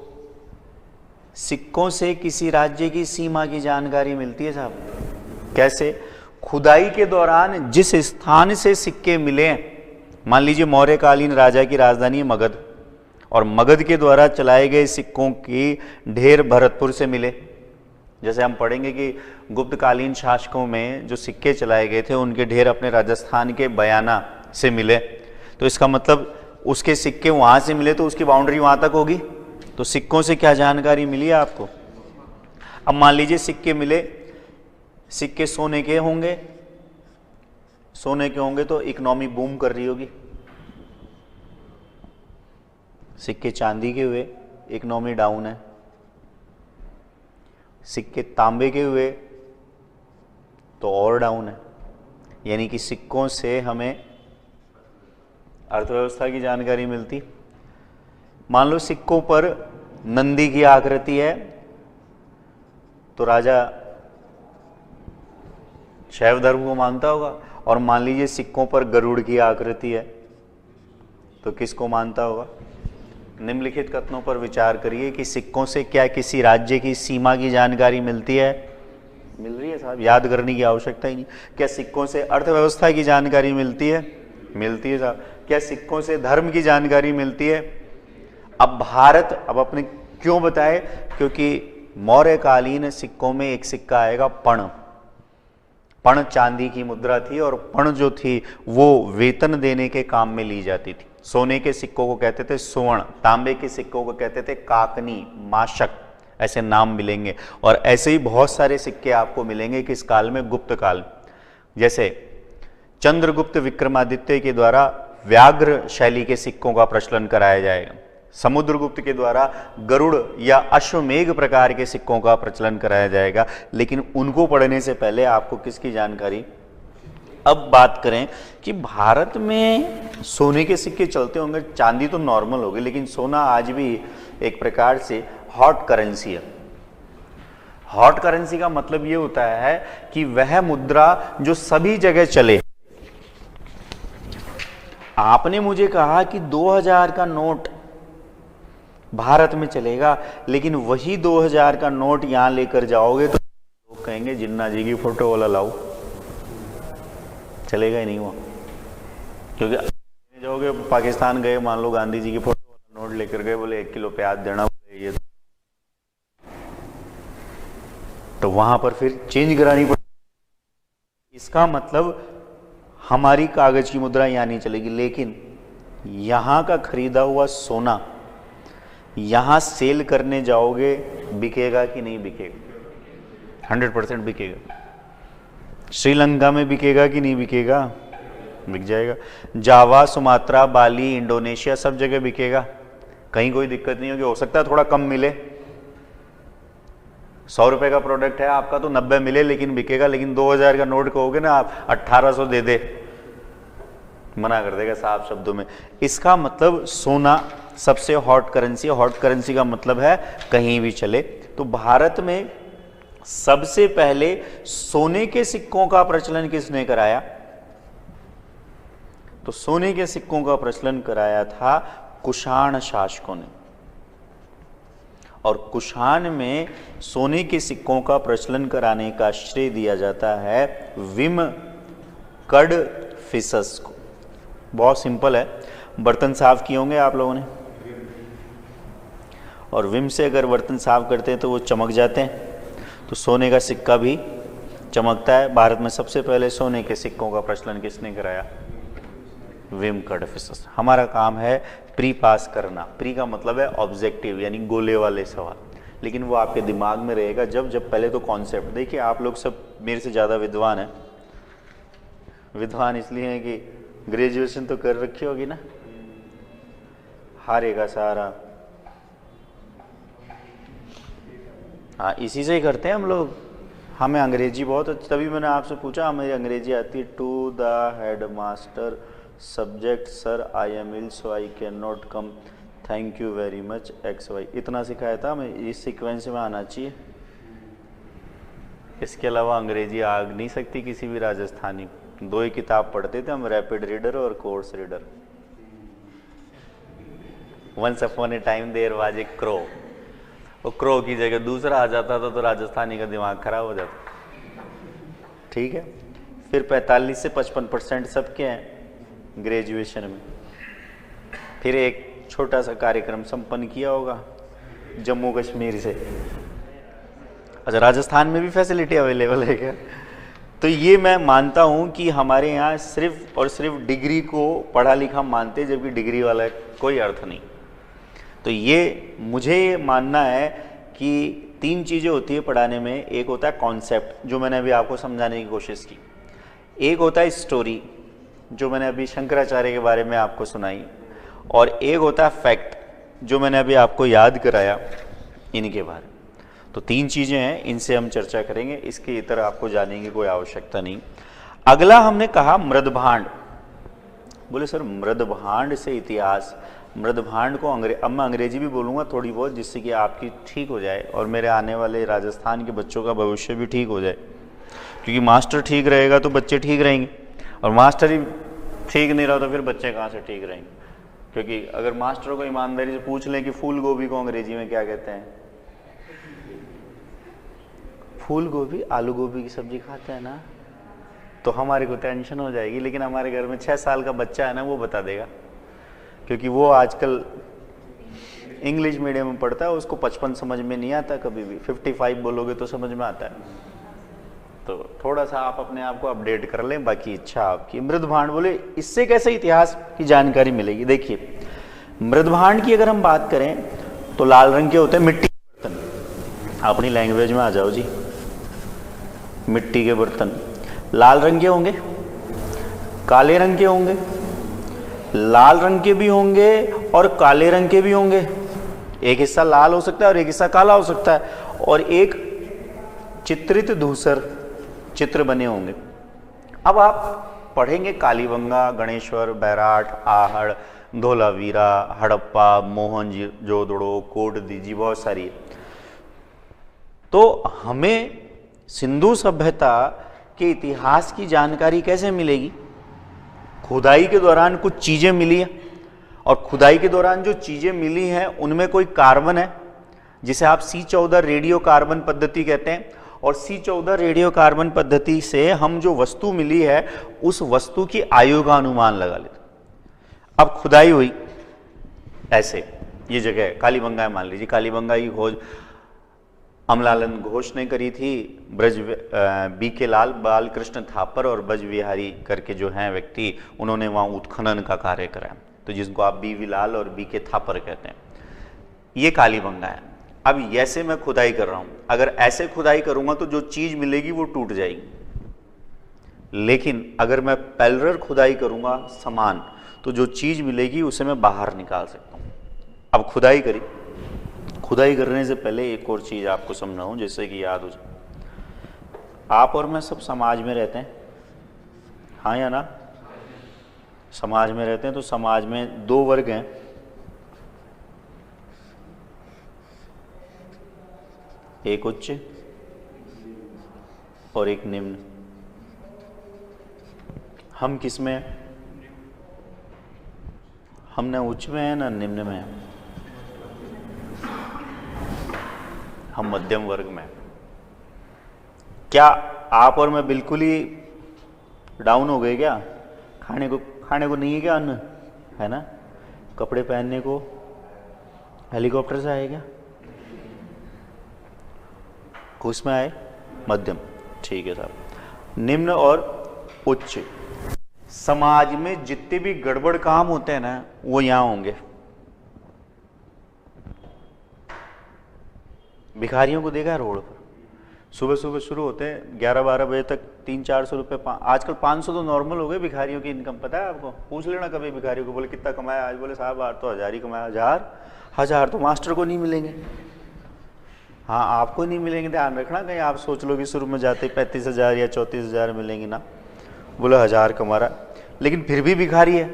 सिक्कों से किसी राज्य की सीमा की जानकारी मिलती है साहब। कैसे? खुदाई के दौरान जिस स्थान से सिक्के मिले, मान लीजिए मौर्यकालीन राजा की राजधानी मगध, और मगध के द्वारा चलाए गए सिक्कों की ढेर भरतपुर से मिले। जैसे हम पढ़ेंगे कि गुप्तकालीन शासकों में जो सिक्के चलाए गए थे उनके ढेर अपने राजस्थान के बयाना से मिले। तो इसका मतलब उसके सिक्के वहां से मिले तो उसकी बाउंड्री वहां तक होगी। तो सिक्कों से क्या जानकारी मिली आपको? अब मान लीजिए सिक्के मिले, सिक्के सोने के होंगे सोने के होंगे तो इकोनॉमी बूम कर रही होगी, सिक्के चांदी के हुए इकोनॉमी डाउन है, सिक्के तांबे के हुए तो और डाउन है। यानी कि सिक्कों से हमें अर्थव्यवस्था की जानकारी मिलती। मान लो सिक्कों पर नंदी की आकृति है तो राजा शैव धर्म को मानता होगा, और मान लीजिए सिक्कों पर गरुड़ की आकृति है तो किसको मानता होगा। निम्नलिखित कथनों पर विचार करिए कि सिक्कों से क्या किसी राज्य की सीमा की जानकारी मिलती है? मिल रही है साहब, याद करने की आवश्यकता ही नहीं। क्या सिक्कों से अर्थव्यवस्था की जानकारी मिलती है? मिलती है साहब। क्या सिक्कों से धर्म की जानकारी मिलती है? अब भारत, अब अपने क्यों बताए, क्योंकि मौर्यकालीन सिक्कों में एक सिक्का आएगा पण। पण चांदी की मुद्रा थी और पण जो थी वो वेतन देने के काम में ली जाती थी। सोने के सिक्कों को कहते थे सुवर्ण, तांबे के सिक्कों को कहते थे काकनी, माशक, ऐसे नाम मिलेंगे। और ऐसे ही बहुत सारे सिक्के आपको मिलेंगे किस काल में? गुप्त काल। जैसे चंद्रगुप्त विक्रमादित्य के द्वारा व्याघ्र शैली के सिक्कों का प्रचलन कराया जाएगा। समुद्रगुप्त के द्वारा गरुड़ या अश्वमेघ प्रकार के सिक्कों का प्रचलन कराया जाएगा। लेकिन उनको पढ़ने से पहले आपको किसकी जानकारी? अब बात करें कि भारत में सोने के सिक्के चलते होंगे, चांदी तो नॉर्मल होगी, लेकिन सोना आज भी एक प्रकार से हॉट करेंसी है। हॉट करेंसी का मतलब यह होता है कि वह मुद्रा जो सभी जगह चले। आपने मुझे कहा कि 2000 का नोट भारत में चलेगा, लेकिन वही 2000 का नोट यहां लेकर जाओगे तो लोग कहेंगे जिन्ना जी की फोटो वाला लाओ, चलेगा ही नहीं वो। क्योंकि जाओगे पाकिस्तान गए, मान लो गांधी जी की फोटो वाला नोट लेकर गए, बोले 1 किलो प्याज देना, बोले ये तो वहां पर फिर चेंज करानी पड़ेगी। इसका मतलब हमारी कागज की मुद्रा यहां नहीं चलेगी, लेकिन यहां का खरीदा हुआ सोना यहां सेल करने जाओगे, बिकेगा कि नहीं बिकेगा? 100% बिकेगा। श्रीलंका में बिकेगा कि नहीं बिकेगा? बिक जाएगा। जावा, सुमात्रा, बाली, इंडोनेशिया, सब जगह बिकेगा, कहीं कोई दिक्कत नहीं होगी। हो सकता है थोड़ा कम मिले, 100 रुपए का प्रोडक्ट है आपका तो 90 मिले लेकिन बिकेगा। लेकिन 2000 का नोट कहोगे ना आप 1800 दे दे, मना कर देगा साफ शब्दों में। इसका मतलब सोना सबसे हॉट करेंसी। हॉट करेंसी का मतलब है कहीं भी चले। तो भारत में सबसे पहले सोने के सिक्कों का प्रचलन किसने कराया? तो सोने के सिक्कों का प्रचलन कराया था कुषाण शासकों ने। और कुषाण में सोने के सिक्कों का प्रचलन कराने का श्रेय दिया जाता है विम कडफिसस को। बहुत सिंपल है। बर्तन साफ किए होंगे आप लोगों ने, और विम से अगर बर्तन साफ करते हैं तो वो चमक जाते हैं, तो सोने का सिक्का भी चमकता है। भारत में सबसे पहले सोने के सिक्कों का प्रचलन किसने कराया? विम कडफिसस। हमारा काम है प्री पास करना। प्री का मतलब है ऑब्जेक्टिव, यानी गोले वाले सवाल, लेकिन वो आपके दिमाग में रहेगा जब पहले तो कॉन्सेप्ट। देखिए आप लोग सब मेरे से ज़्यादा विद्वान हैं। विद्वान इसलिए हैं कि ग्रेजुएशन तो कर रखी होगी ना, हारेगा सारा। हाँ, इसी से ही करते हैं हम लोग। हमें अंग्रेजी बहुत अच्छी, तभी मैंने आपसे पूछा हमें अंग्रेजी आती है। To the head master subject sir I am ill so I can not come, thank you very much X Y. इतना सिखाया था हमें, इस सीक्वेंस में आना चाहिए। इसके अलावा अंग्रेजी आ नहीं सकती किसी भी राजस्थानी। 2 ही किताब पढ़ते थे हम, रैपिड रीडर और course reader. Once upon a time there was a crow. वो क्रो की जगह दूसरा आ जाता था तो राजस्थानी का दिमाग खराब हो जाता। ठीक है, फिर 45 से 55% सबके हैं ग्रेजुएशन में। फिर एक छोटा सा कार्यक्रम संपन्न किया होगा जम्मू कश्मीर से। अच्छा, राजस्थान में भी फैसिलिटी अवेलेबल है क्या? तो ये मैं मानता हूँ कि हमारे यहाँ सिर्फ और सिर्फ डिग्री को पढ़ा लिखा मानते, जबकि डिग्री वाला कोई अर्थ नहीं। तो ये मुझे मानना है कि 3 चीज़ें होती है पढ़ाने में। एक होता है कॉन्सेप्ट, जो मैंने अभी आपको समझाने की कोशिश की। एक होता है स्टोरी, जो मैंने अभी शंकराचार्य के बारे में आपको सुनाई, और एक होता है फैक्ट, जो मैंने अभी आपको याद कराया इनके बारे में। तो तीन चीजें हैं, इनसे हम चर्चा करेंगे, इसके इतर आपको जाने की कोई आवश्यकता नहीं। अगला हमने कहा मृदभांड। बोले सर मृदभांड से इतिहास, मृदभांड को अब मैं अंग्रेजी भी बोलूँगा थोड़ी बहुत, जिससे कि आपकी ठीक हो जाए और मेरे आने वाले राजस्थान के बच्चों का भविष्य भी ठीक हो जाए, क्योंकि मास्टर ठीक रहेगा तो बच्चे ठीक रहेंगे, और मास्टर ही ठीक नहीं रहा तो फिर बच्चे कहाँ से ठीक रहेंगे। क्योंकि अगर मास्टरों को ईमानदारी से पूछ लें कि फूल गोभी को अंग्रेजी में क्या कहते हैं, फूल गोभी आलू गोभी की सब्जी खाते हैं ना, तो हमारे को टेंशन हो जाएगी। लेकिन हमारे घर में 6 साल का बच्चा है ना, वो बता देगा, क्योंकि वो आजकल इंग्लिश मीडियम में पढ़ता है, उसको 55 समझ में नहीं आता कभी भी, 55 बोलोगे तो समझ में आता है। तो थोड़ा सा आप अपने आप को अपडेट कर लें, बाकी इच्छा आपकी। मृदभांड बोले इससे कैसे इतिहास की जानकारी मिलेगी। देखिए मृदभांड की अगर हम बात करें तो लाल रंग के होते हैं मिट्टी के बर्तन। अपनी लैंग्वेज में आ जाओ जी, मिट्टी के बर्तन लाल रंग के होंगे, काले रंग के होंगे, लाल रंग के भी होंगे और काले रंग के भी होंगे। एक हिस्सा लाल हो सकता है और एक हिस्सा काला हो सकता है, और एक चित्रित धूसर चित्र बने होंगे। अब आप पढ़ेंगे कालीबंगा, गणेश्वर, बैराट, आहड़, धोलावीरा, हड़प्पा, मोहनजोदड़ो, कोटदीजी, बहुत सारी। तो हमें सिंधु सभ्यता के इतिहास की जानकारी कैसे मिलेगी? खुदाई के दौरान कुछ चीजें मिली हैं, और खुदाई के दौरान जो चीजें मिली हैं उनमें कोई कार्बन है, जिसे आप C14 रेडियो कार्बन पद्धति कहते हैं। और C14 रेडियो कार्बन पद्धति से हम जो वस्तु मिली है उस वस्तु की आयु का अनुमान लगा लेते। अब खुदाई हुई ऐसे, ये जगह कालीबंगा है, मान लीजिए कालीबंगा की खोज अमलालन घोष ने करी थी, BK लाल, बालकृष्ण थापर और ब्रज विहारी करके जो हैं व्यक्ति, उन्होंने वहाँ उत्खनन का कार्य करा, तो जिसको आप BV लाल और BK थापर कहते हैं। ये कालीबंगा है। अब ऐसे मैं खुदाई कर रहा हूँ, अगर ऐसे खुदाई करूँगा तो जो चीज़ मिलेगी वो टूट जाएगी। लेकिन अगर मैं पैरेलल खुदाई करूँगा समान, तो जो चीज़ मिलेगी उसे मैं बाहर निकाल सकता हूँ। अब खुदाई करी, खुदाई करने से पहले एक और चीज़ आपको समझाऊँ जिससे कि याद हो जाए। आप और मैं सब समाज में रहते हैं, हाँ या ना? समाज में रहते हैं, तो समाज में 2 वर्ग हैं, एक उच्च और एक निम्न। हम किस में हैं? हम ना उच्च में हैं ना निम्न में हैं, हम मध्यम वर्ग में। क्या आप और मैं बिल्कुल ही डाउन हो गए क्या? खाने को नहीं है क्या अन्न, है ना? कपड़े पहनने को हेलीकॉप्टर से आए क्या? किस में आए? मध्यम, ठीक है साहब। निम्न और उच्च, समाज में जितने भी गड़बड़ काम होते हैं ना, वो यहां होंगे। भिखारियों को देखा है रोड पर, सुबह सुबह शुरू होते हैं 11-12 बजे तक 300-400 रुपये, आजकल 500 तो नॉर्मल हो गए भिखारियों की इनकम। पता है आपको? पूछ लेना कभी भिखारियों को, बोले कितना कमाया आज, बोले साहब आज तो 1000 ही कमाया। 1000 तो मास्टर को नहीं मिलेंगे। हाँ आपको नहीं मिलेंगे, ध्यान रखना, कहीं आप सोच लो कि शुरू में जाते 35,000 या 34,000 मिलेंगे ना। बोले 1000 कमा रहा, लेकिन फिर भी भिखारी है।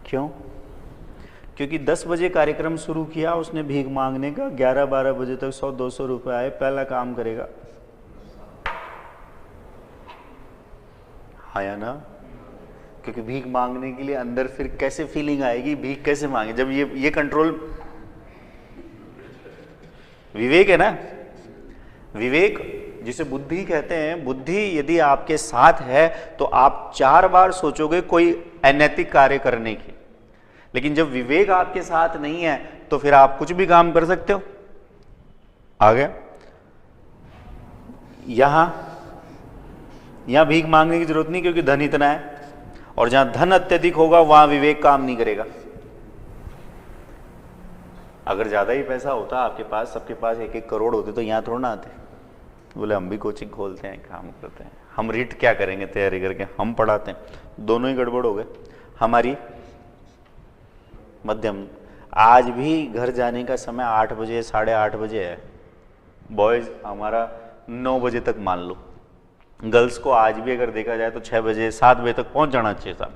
क्यों? क्योंकि 10 बजे कार्यक्रम शुरू किया उसने भीख मांगने का, 11-12 बजे तक 100-200 रुपये आए, पहला काम करेगा, हाँ या ना? क्योंकि भीख मांगने के लिए अंदर फिर कैसे फीलिंग आएगी, भीख कैसे मांगे, जब ये कंट्रोल, विवेक है ना, विवेक जिसे बुद्धि कहते हैं। बुद्धि यदि आपके साथ है तो आप 4 बार सोचोगे कोई अनैतिक कार्य करने की, लेकिन जब विवेक आपके साथ नहीं है तो फिर आप कुछ भी काम कर सकते हो। आ गया? यहां भीख मांगने की जरूरत नहीं, क्योंकि धन इतना है, और जहां धन अत्यधिक होगा वहां विवेक काम नहीं करेगा। अगर ज्यादा ही पैसा होता आपके पास, सबके पास 1-1 करोड़ होते, तो यहां थोड़ा ना आते, बोले हम भी कोचिंग खोलते हैं, काम करते हैं। हम रीट क्या करेंगे तैयारी करके, हम पढ़ाते हैं, दोनों ही गड़बड़ हो गए। हमारी मध्यम, आज भी घर जाने का समय 8 बजे 8:30 बजे है। बॉयज़ हमारा 9 बजे तक मान लो, गर्ल्स को आज भी अगर देखा जाए तो 6 बजे 7 बजे तक पहुंच जाना चाहिए था।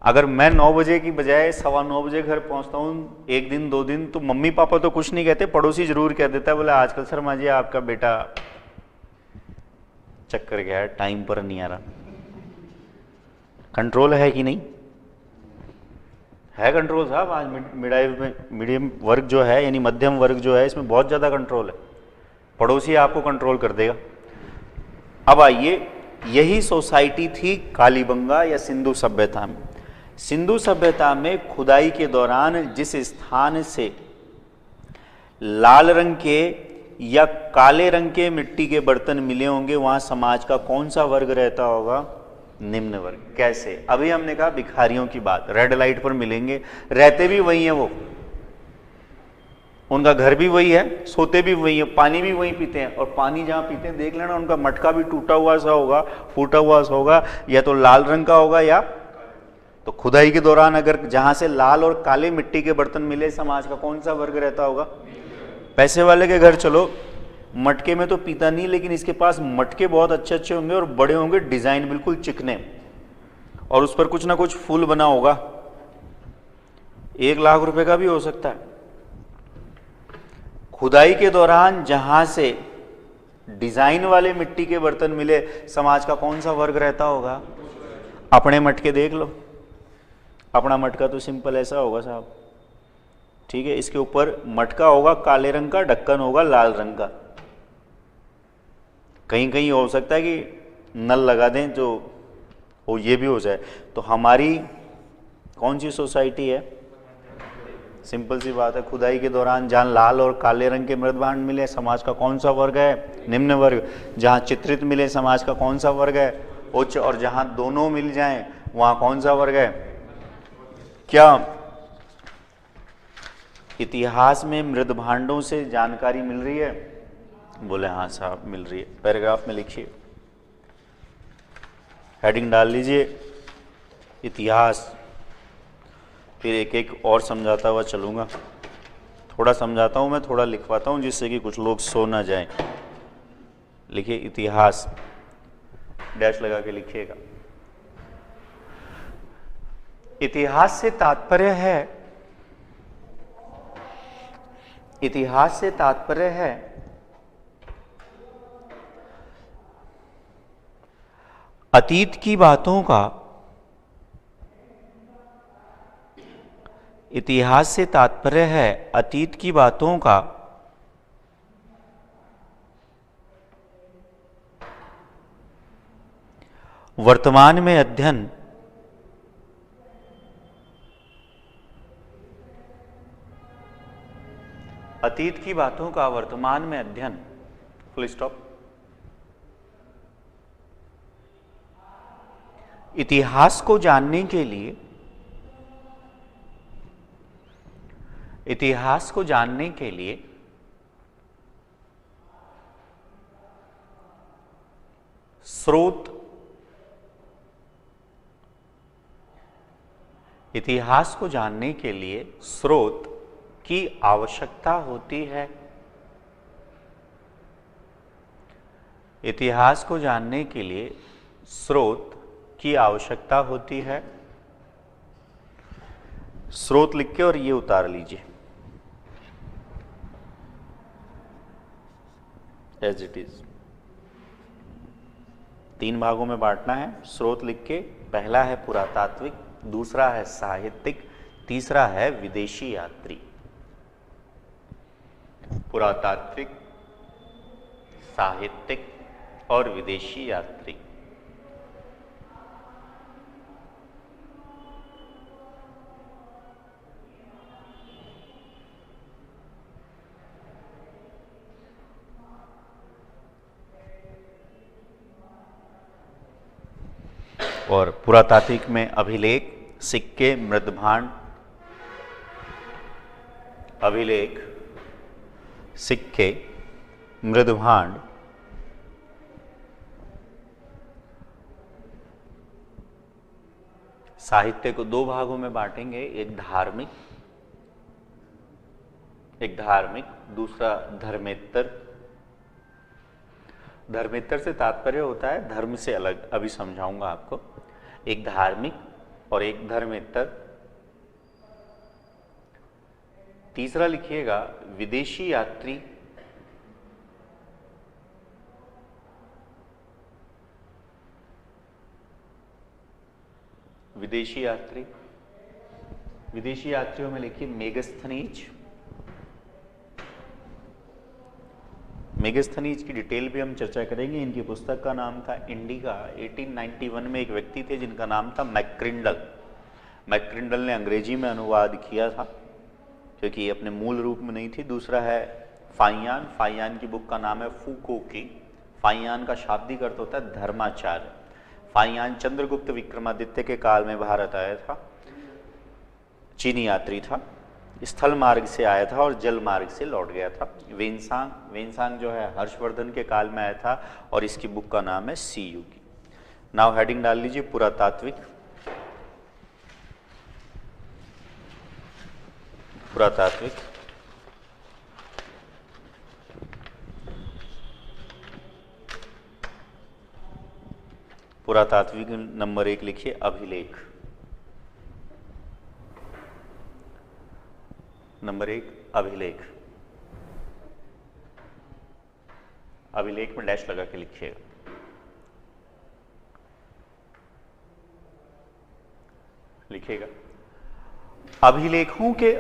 अगर मैं 9 बजे की बजाय 9:15 बजे घर पहुंचता हूँ 1 दिन 2 दिन, तो मम्मी पापा तो कुछ नहीं कहते, पड़ोसी जरूर कह देता है, बोले आजकल शर्मा जी आपका बेटा चक्कर गया है, टाइम पर नहीं आ रहा। कंट्रोल है कि नहीं है? कंट्रोल साहब, आज मीडियम वर्ग जो है, यानी मध्यम वर्ग जो है, इसमें बहुत ज़्यादा कंट्रोल है। पड़ोसी आपको कंट्रोल कर देगा। अब आइए, यही सोसाइटी थी कालीबंगा या सिंधु सभ्यता में। सिंधु सभ्यता में खुदाई के दौरान जिस स्थान से लाल रंग के या काले रंग के मिट्टी के बर्तन मिले होंगे, वहां समाज का कौन सा वर्ग रहता होगा? निम्न वर्ग। कैसे? अभी हमने कहा भिखारियों की बात, रेड लाइट पर मिलेंगे, रहते भी वही है, वो उनका घर भी वही है, सोते भी वही है, पानी भी वही पीते हैं, और पानी जहां पीते हैं देख लेना उनका मटका भी टूटा हुआ सा होगा, फूटा हुआ सा होगा, या तो लाल रंग का होगा, या तो खुदाई के दौरान अगर जहां से लाल और काले मिट्टी के बर्तन मिले, समाज का कौन सा वर्ग रहता होगा? पैसे वाले के घर चलो, मटके में तो पीता नहीं, लेकिन इसके पास मटके बहुत अच्छे अच्छे होंगे और बड़े होंगे, डिजाइन बिल्कुल चिकने, और उस पर कुछ ना कुछ फूल बना होगा, 1 लाख रुपए का भी हो सकता है। खुदाई के दौरान जहां से डिजाइन वाले मिट्टी के बर्तन मिले, समाज का कौन सा वर्ग रहता होगा? अपने मटके देख लो, अपना मटका तो सिंपल ऐसा होगा साहब, ठीक है, इसके ऊपर मटका होगा काले रंग का, ढक्कन होगा लाल रंग का। कहीं कहीं हो सकता है कि नल लगा दें जो वो, ये भी हो जाए। तो हमारी कौन सी सोसाइटी है? सिंपल सी बात है, खुदाई के दौरान जहां लाल और काले रंग के मृद भांड मिले, समाज का कौन सा वर्ग है? निम्न वर्ग। जहां चित्रित मिले, समाज का कौन सा वर्ग है? उच्च। और जहां दोनों मिल जाएं, वहां कौन सा वर्ग है? क्या इतिहास में मृद भांडों से जानकारी मिल रही है? बोले हाँ साहब मिल रही है। पैराग्राफ में लिखिए, हेडिंग डाल लीजिए इतिहास, फिर एक एक और समझाता हुआ चलूंगा। थोड़ा समझाता हूं मैं, थोड़ा लिखवाता हूं, जिससे कि कुछ लोग सो ना जाएं। लिखिए इतिहास, डैश लगा के लिखिएगा। इतिहास से तात्पर्य है, इतिहास से तात्पर्य है अतीत की बातों का, इतिहास से तात्पर्य है अतीत की बातों का वर्तमान में अध्ययन, अतीत की बातों का वर्तमान में अध्ययन, फुल स्टॉप। इतिहास को जानने के लिए, इतिहास को जानने के लिए स्रोत, इतिहास को जानने के लिए स्रोत की आवश्यकता होती है। इतिहास को जानने के लिए स्रोत की आवश्यकता होती है। स्रोत लिख के और ये उतार लीजिए एज इट इज। 3 भागों में बांटना है। स्रोत लिख के, पहला है पुरातात्विक, दूसरा है साहित्यिक, तीसरा है विदेशी यात्री। पुरातात्विक, साहित्यिक और विदेशी यात्री। और पुरातात्विक में अभिलेख, सिक्के, मृदभांड, अभिलेख, सिक्के, मृदभांड, साहित्य को दो भागों में बांटेंगे, एक धार्मिक, दूसरा धर्मेत्तर। धर्मेत्तर से तात्पर्य होता है धर्म से अलग, अभी समझाऊंगा आपको। एक धार्मिक और एक धर्मेत्तर। तीसरा लिखिएगा विदेशी यात्री। विदेशी यात्री, विदेशी यात्रियों में लिखिए मेगस्थनीज। मेगस्थनीज की डिटेल भी हम चर्चा करेंगे। इनकी पुस्तक का नाम था इंडिका। 1891 में एक व्यक्ति थे जिनका नाम था मैक्रिंडल। मैक्रिंडल ने अंग्रेजी में अनुवाद किया था क्योंकि ये अपने मूल रूप में नहीं थी। दूसरा है फाइयान। फाइयान की बुक का नाम है फूको की। फाइयान का शाब्दिक अर्थ होता है धर्माचार्य। फाइयान चंद्रगुप्त विक्रमादित्य के काल में भारत आया था। चीनी यात्री था, स्थल मार्ग से आया था और जल मार्ग से लौट गया था। वेनसांग जो है हर्षवर्धन के काल में आया था और इसकी बुक का नाम है सी यू की। नाउ हेडिंग डाल लीजिए पुरातात्विक। पुरातात्विक पुरातात्विक नंबर 1 लिखिए अभिलेख। नंबर 1 अभिलेख। अभिलेख में डैश लगा के लिखिएगा। लिखिएगा अभिलेखों के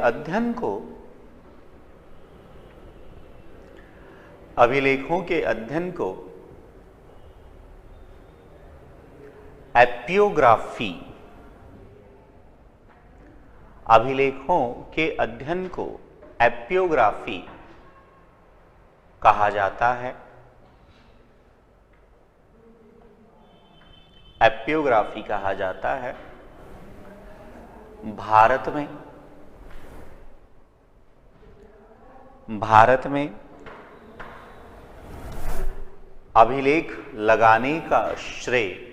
अध्ययन को एपियोग्राफी, अभिलेखों के अध्ययन को एपियोग्राफी कहा जाता है। एपियोग्राफी कहा जाता है। भारत में अभिलेख लगाने का श्रेय,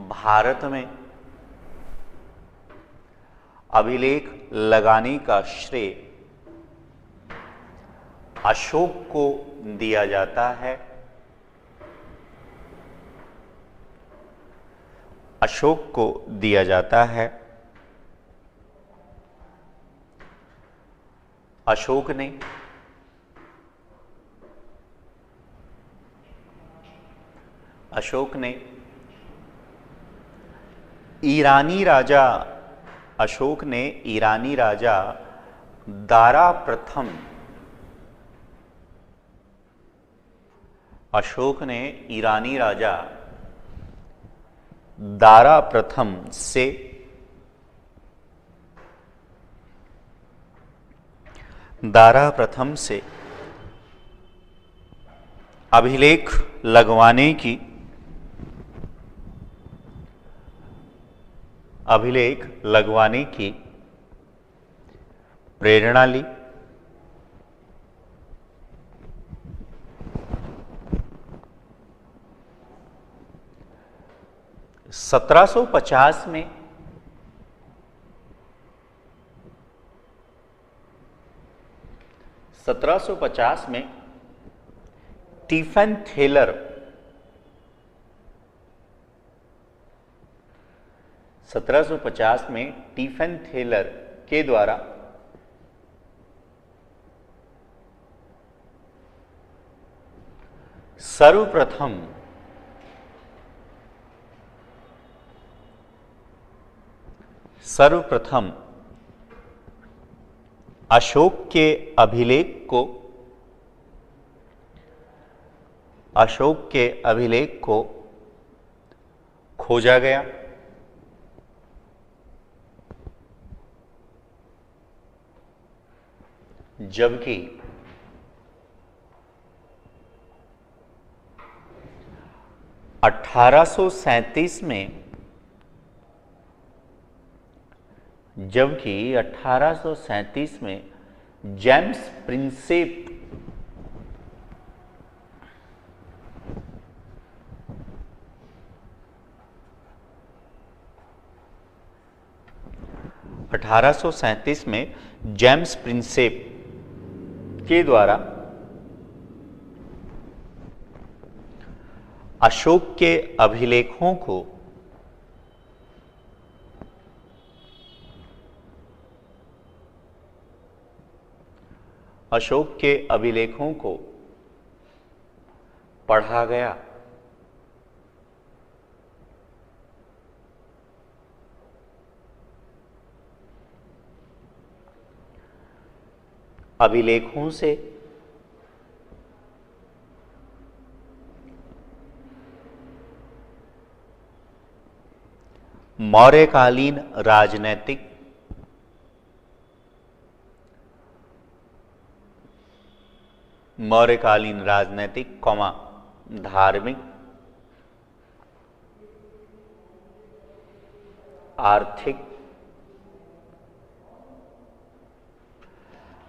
भारत में अभिलेख लगाने का श्रेय अशोक को दिया जाता है। अशोक को दिया जाता है। अशोक ने ईरानी राजा, अशोक ने ईरानी राजा दारा प्रथम, अशोक ने ईरानी राजा दारा प्रथम से अभिलेख लगवाने की प्रेरणा ली। 1750 में स्टीफन थेलर, 1750 में स्टीफन थेलर के द्वारा सर्वप्रथम अशोक के अभिलेख को खोजा गया। जबकि 1837 में जेम्स प्रिंसेप 1837 में जेम्स प्रिंसेप के द्वारा अशोक के अभिलेखों को पढ़ा गया। अभिलेखों से मौर्यकालीन राजनैतिक कौमा धार्मिक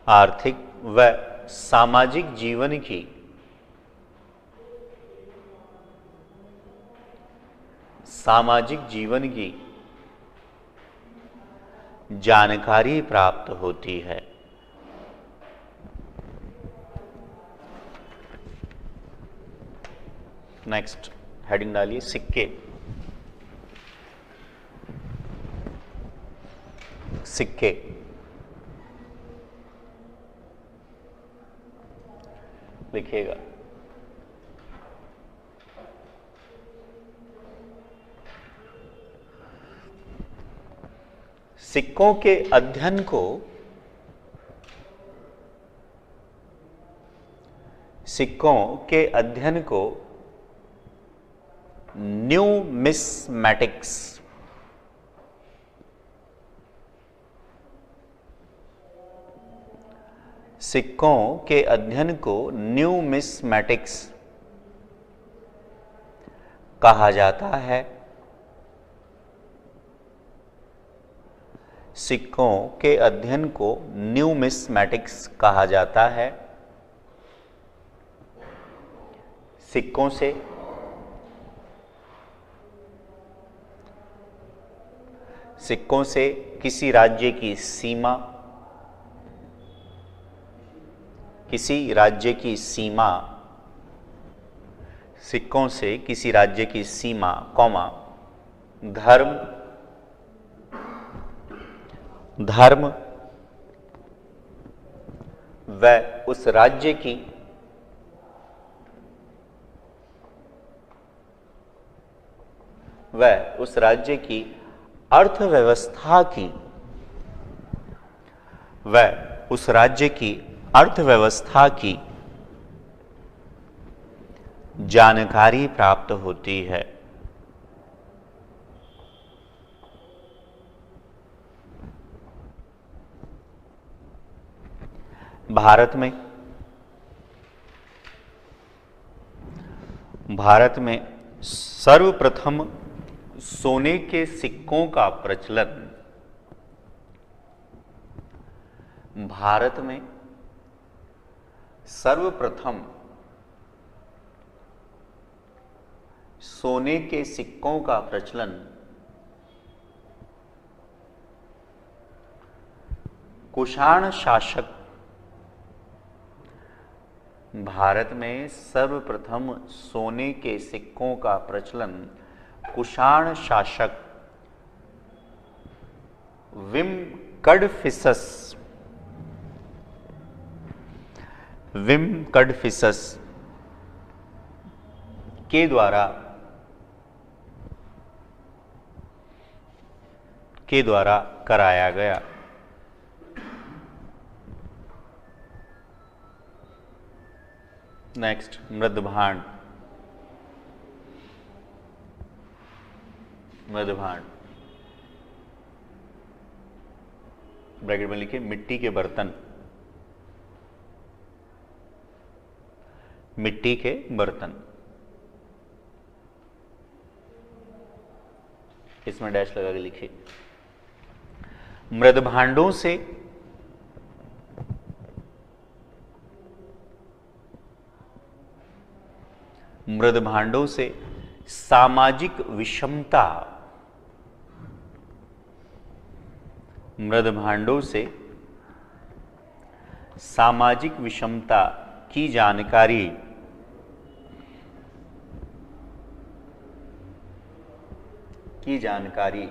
आर्थिक व सामाजिक जीवन की जानकारी प्राप्त होती है। नेक्स्ट हेडिंग डालिए, सिक्के। लिखिएगा। सिक्कों के अध्ययन को न्यूमिस्मैटिक्स कहा जाता है। सिक्कों के अध्ययन को न्यूमिस्मैटिक्स कहा जाता है। सिक्कों से किसी राज्य की सीमा सिक्कों से किसी राज्य की सीमा, धर्म व उस राज्य की अर्थव्यवस्था की जानकारी प्राप्त होती है। भारत में सर्वप्रथम सोने के सिक्कों का प्रचलन कुषाण शासक भारत में सर्वप्रथम सोने के सिक्कों का प्रचलन कुषाण शासक विम कडफिसस के द्वारा कराया गया। नेक्स्ट, मृदभांड। ब्रैकेट में लिखिए मिट्टी के बर्तन। इसमें डैश लगा के लिखिए। मृदभांडों से सामाजिक विषमता मृदभांडों से सामाजिक विषमता की जानकारी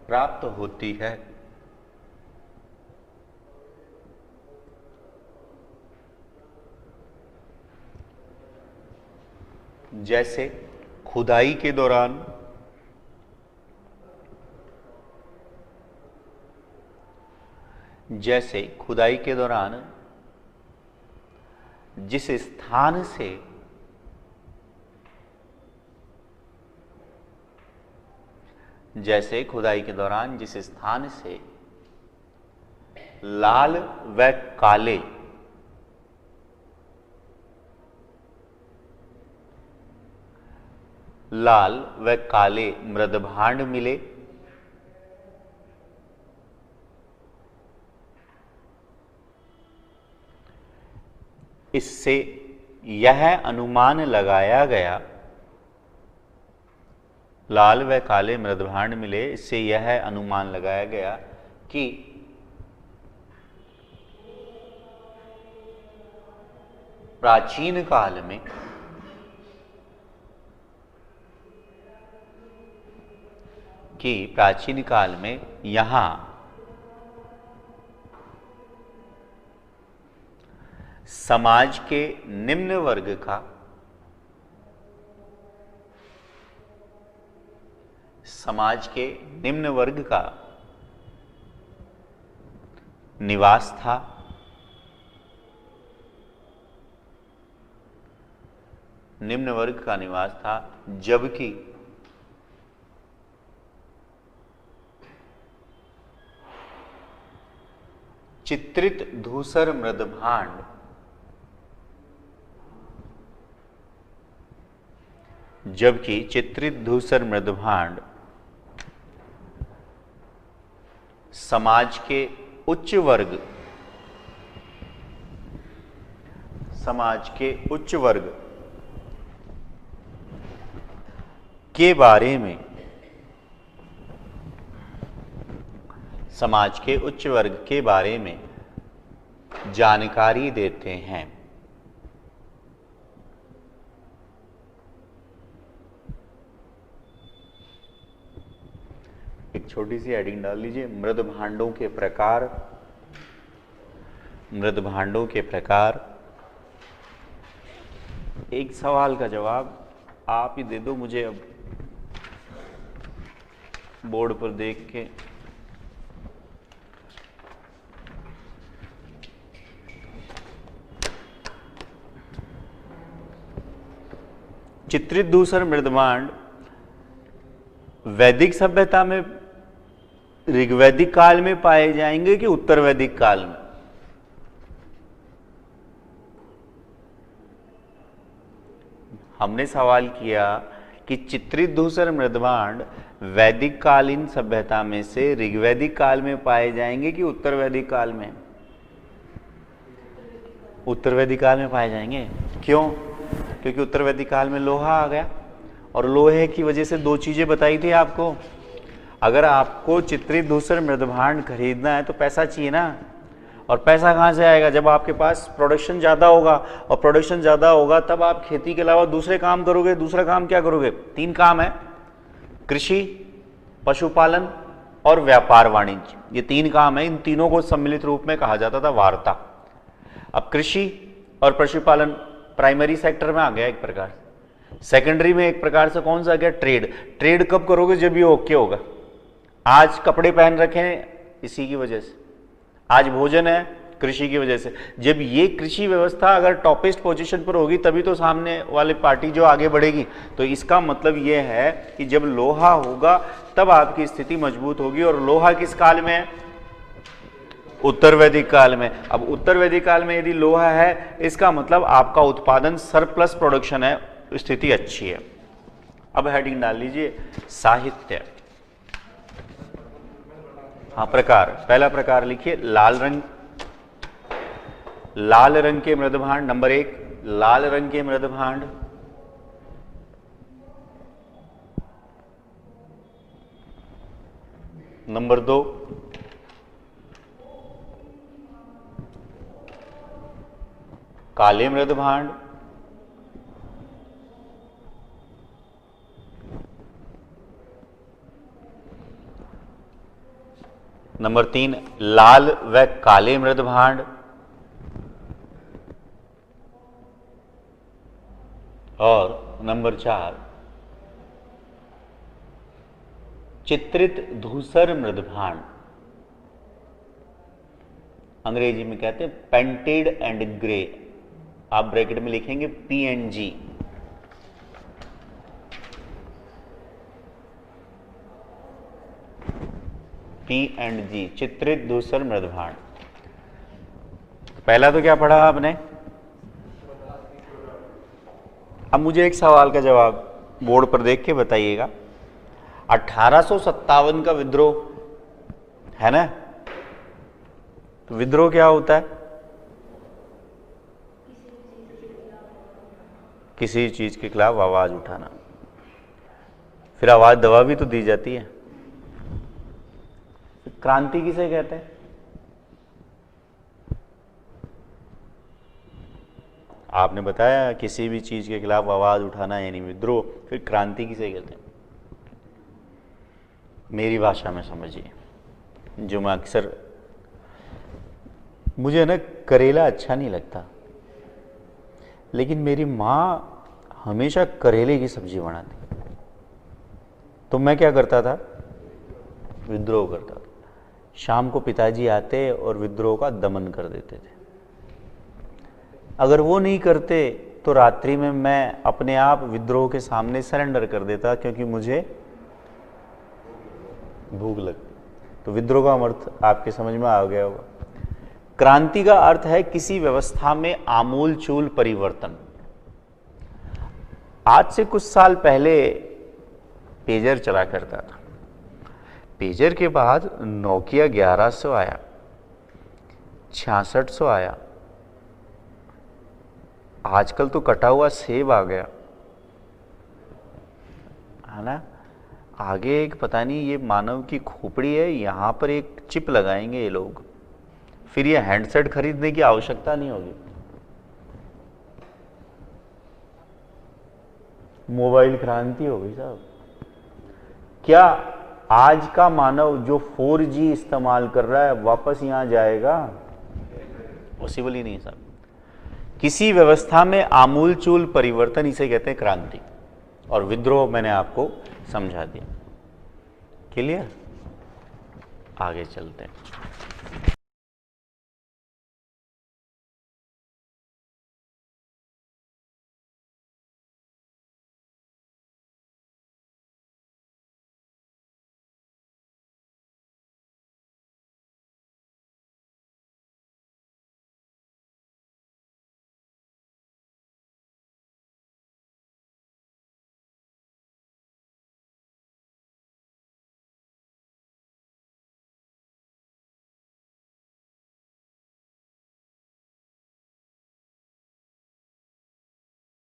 प्राप्त होती है। जैसे खुदाई के दौरान जिस स्थान से लाल व काले मृदभांड मिले, इससे यह अनुमान लगाया गया, लाल व काले मृदभांड मिले, इससे यह अनुमान लगाया गया कि प्राचीन काल में यहां समाज के निम्न वर्ग का निवास था, जबकि चित्रित धूसर मृदभांड समाज के उच्च वर्ग के बारे में जानकारी देते हैं। एक छोटी सी हेडिंग डाल लीजिए, मृदभांडों के प्रकार। एक सवाल का जवाब आप ही दे दो मुझे अब बोर्ड पर देख के। चित्रित धूसर मृदभांड वैदिक सभ्यता में ऋग्वैदिक काल में पाए जाएंगे कि उत्तर वैदिक काल में? हमने सवाल किया कि चित्रित धूसर मृदभांड वैदिक कालीन सभ्यता में से ऋग्वैदिक काल में पाए जाएंगे कि उत्तर वैदिक काल में? उत्तर वैदिक काल में पाए जाएंगे। क्यों? क्योंकि उत्तर वैदिक काल में लोहा आ गया, और लोहे की वजह से दो चीजें बताई थी आपको। अगर आपको चित्रित धूसर मृदभांड खरीदना है तो पैसा चाहिए ना, और पैसा कहाँ से आएगा? जब आपके पास प्रोडक्शन ज़्यादा होगा, और प्रोडक्शन ज़्यादा होगा तब आप खेती के अलावा दूसरे काम करोगे। दूसरा काम क्या करोगे? 3 काम है, कृषि, पशुपालन और व्यापार वाणिज्य। ये 3 काम है, इन तीनों को सम्मिलित रूप में कहा जाता था वार्ता। अब कृषि और पशुपालन प्राइमरी सेक्टर में आ गया एक प्रकार। सेकेंडरी में एक प्रकार से कौन सा आ गया? ट्रेड। ट्रेड कब करोगे? जब ये ओके होगा। आज कपड़े पहन रखे हैं इसी की वजह से, आज भोजन है कृषि की वजह से। जब ये कृषि व्यवस्था अगर टॉपिस्ट पोजीशन पर होगी तभी तो सामने वाली पार्टी जो आगे बढ़ेगी। तो इसका मतलब ये है कि जब लोहा होगा तब आपकी स्थिति मजबूत होगी। और लोहा किस काल में है? उत्तर वैदिक काल में। अब उत्तर वैदिक काल में यदि लोहा है, इसका मतलब आपका उत्पादन सरप्लस प्रोडक्शन है, स्थिति अच्छी है। अब हेडिंग डाल लीजिए, साहित्य। हाँ, प्रकार। पहला प्रकार लिखिए, लाल रंग के मृदभांड। नंबर 1, लाल रंग के मृदभांड। नंबर 2, काले मृद भांड, नंबर 3 लाल व काले मृद भांड, और नंबर 4 चित्रित धूसर मृद भांड, अंग्रेजी में कहते हैं पेंटेड एंड ग्रे, आप ब्रैकेट में लिखेंगे PNG। PNG चित्रित धूसर मृद भांड। पहला तो क्या पढ़ा आपने? अब मुझे एक सवाल का जवाब बोर्ड पर देख के बताइएगा। 1857 का विद्रोह है ना, तो विद्रोह क्या होता है? किसी चीज के खिलाफ आवाज उठाना। फिर आवाज दबा भी तो दी जाती है। क्रांति किसे कहते हैं? आपने बताया किसी भी चीज के खिलाफ आवाज उठाना यानी विद्रोह। फिर क्रांति किसे कहते हैं? मेरी भाषा में समझिए, जो मैं अक्सर, मुझे ना करेला अच्छा नहीं लगता, लेकिन मेरी माँ हमेशा करेले की सब्जी बनाती, तो मैं क्या करता था? विद्रोह करता था। शाम को पिताजी आते और विद्रोह का दमन कर देते थे। अगर वो नहीं करते तो रात्रि में मैं अपने आप विद्रोह के सामने सरेंडर कर देता, क्योंकि मुझे भूख लगती। तो विद्रोह का अर्थ आपके समझ में आ गया होगा। क्रांति का अर्थ है किसी व्यवस्था में आमूलचूल परिवर्तन। आज से कुछ साल पहले पेजर चला करता था। पेजर के बाद नोकिया 1100 आया, 6600 आया, आजकल तो कटा हुआ सेब आ गया है ना। आगे एक पता नहीं ये मानव की खोपड़ी है, यहां पर एक चिप लगाएंगे ये लोग, फिर ये हैंडसेट खरीदने की आवश्यकता नहीं होगी। मोबाइल क्रांति हो गई साहब। क्या आज का मानव जो 4G इस्तेमाल कर रहा है वापस यहां जाएगा? पॉसिबल ही नहीं साहब। किसी व्यवस्था में आमूलचूल परिवर्तन इसे कहते हैं क्रांति, और विद्रोह मैंने आपको समझा दिया। क्लियर? आगे चलते हैं।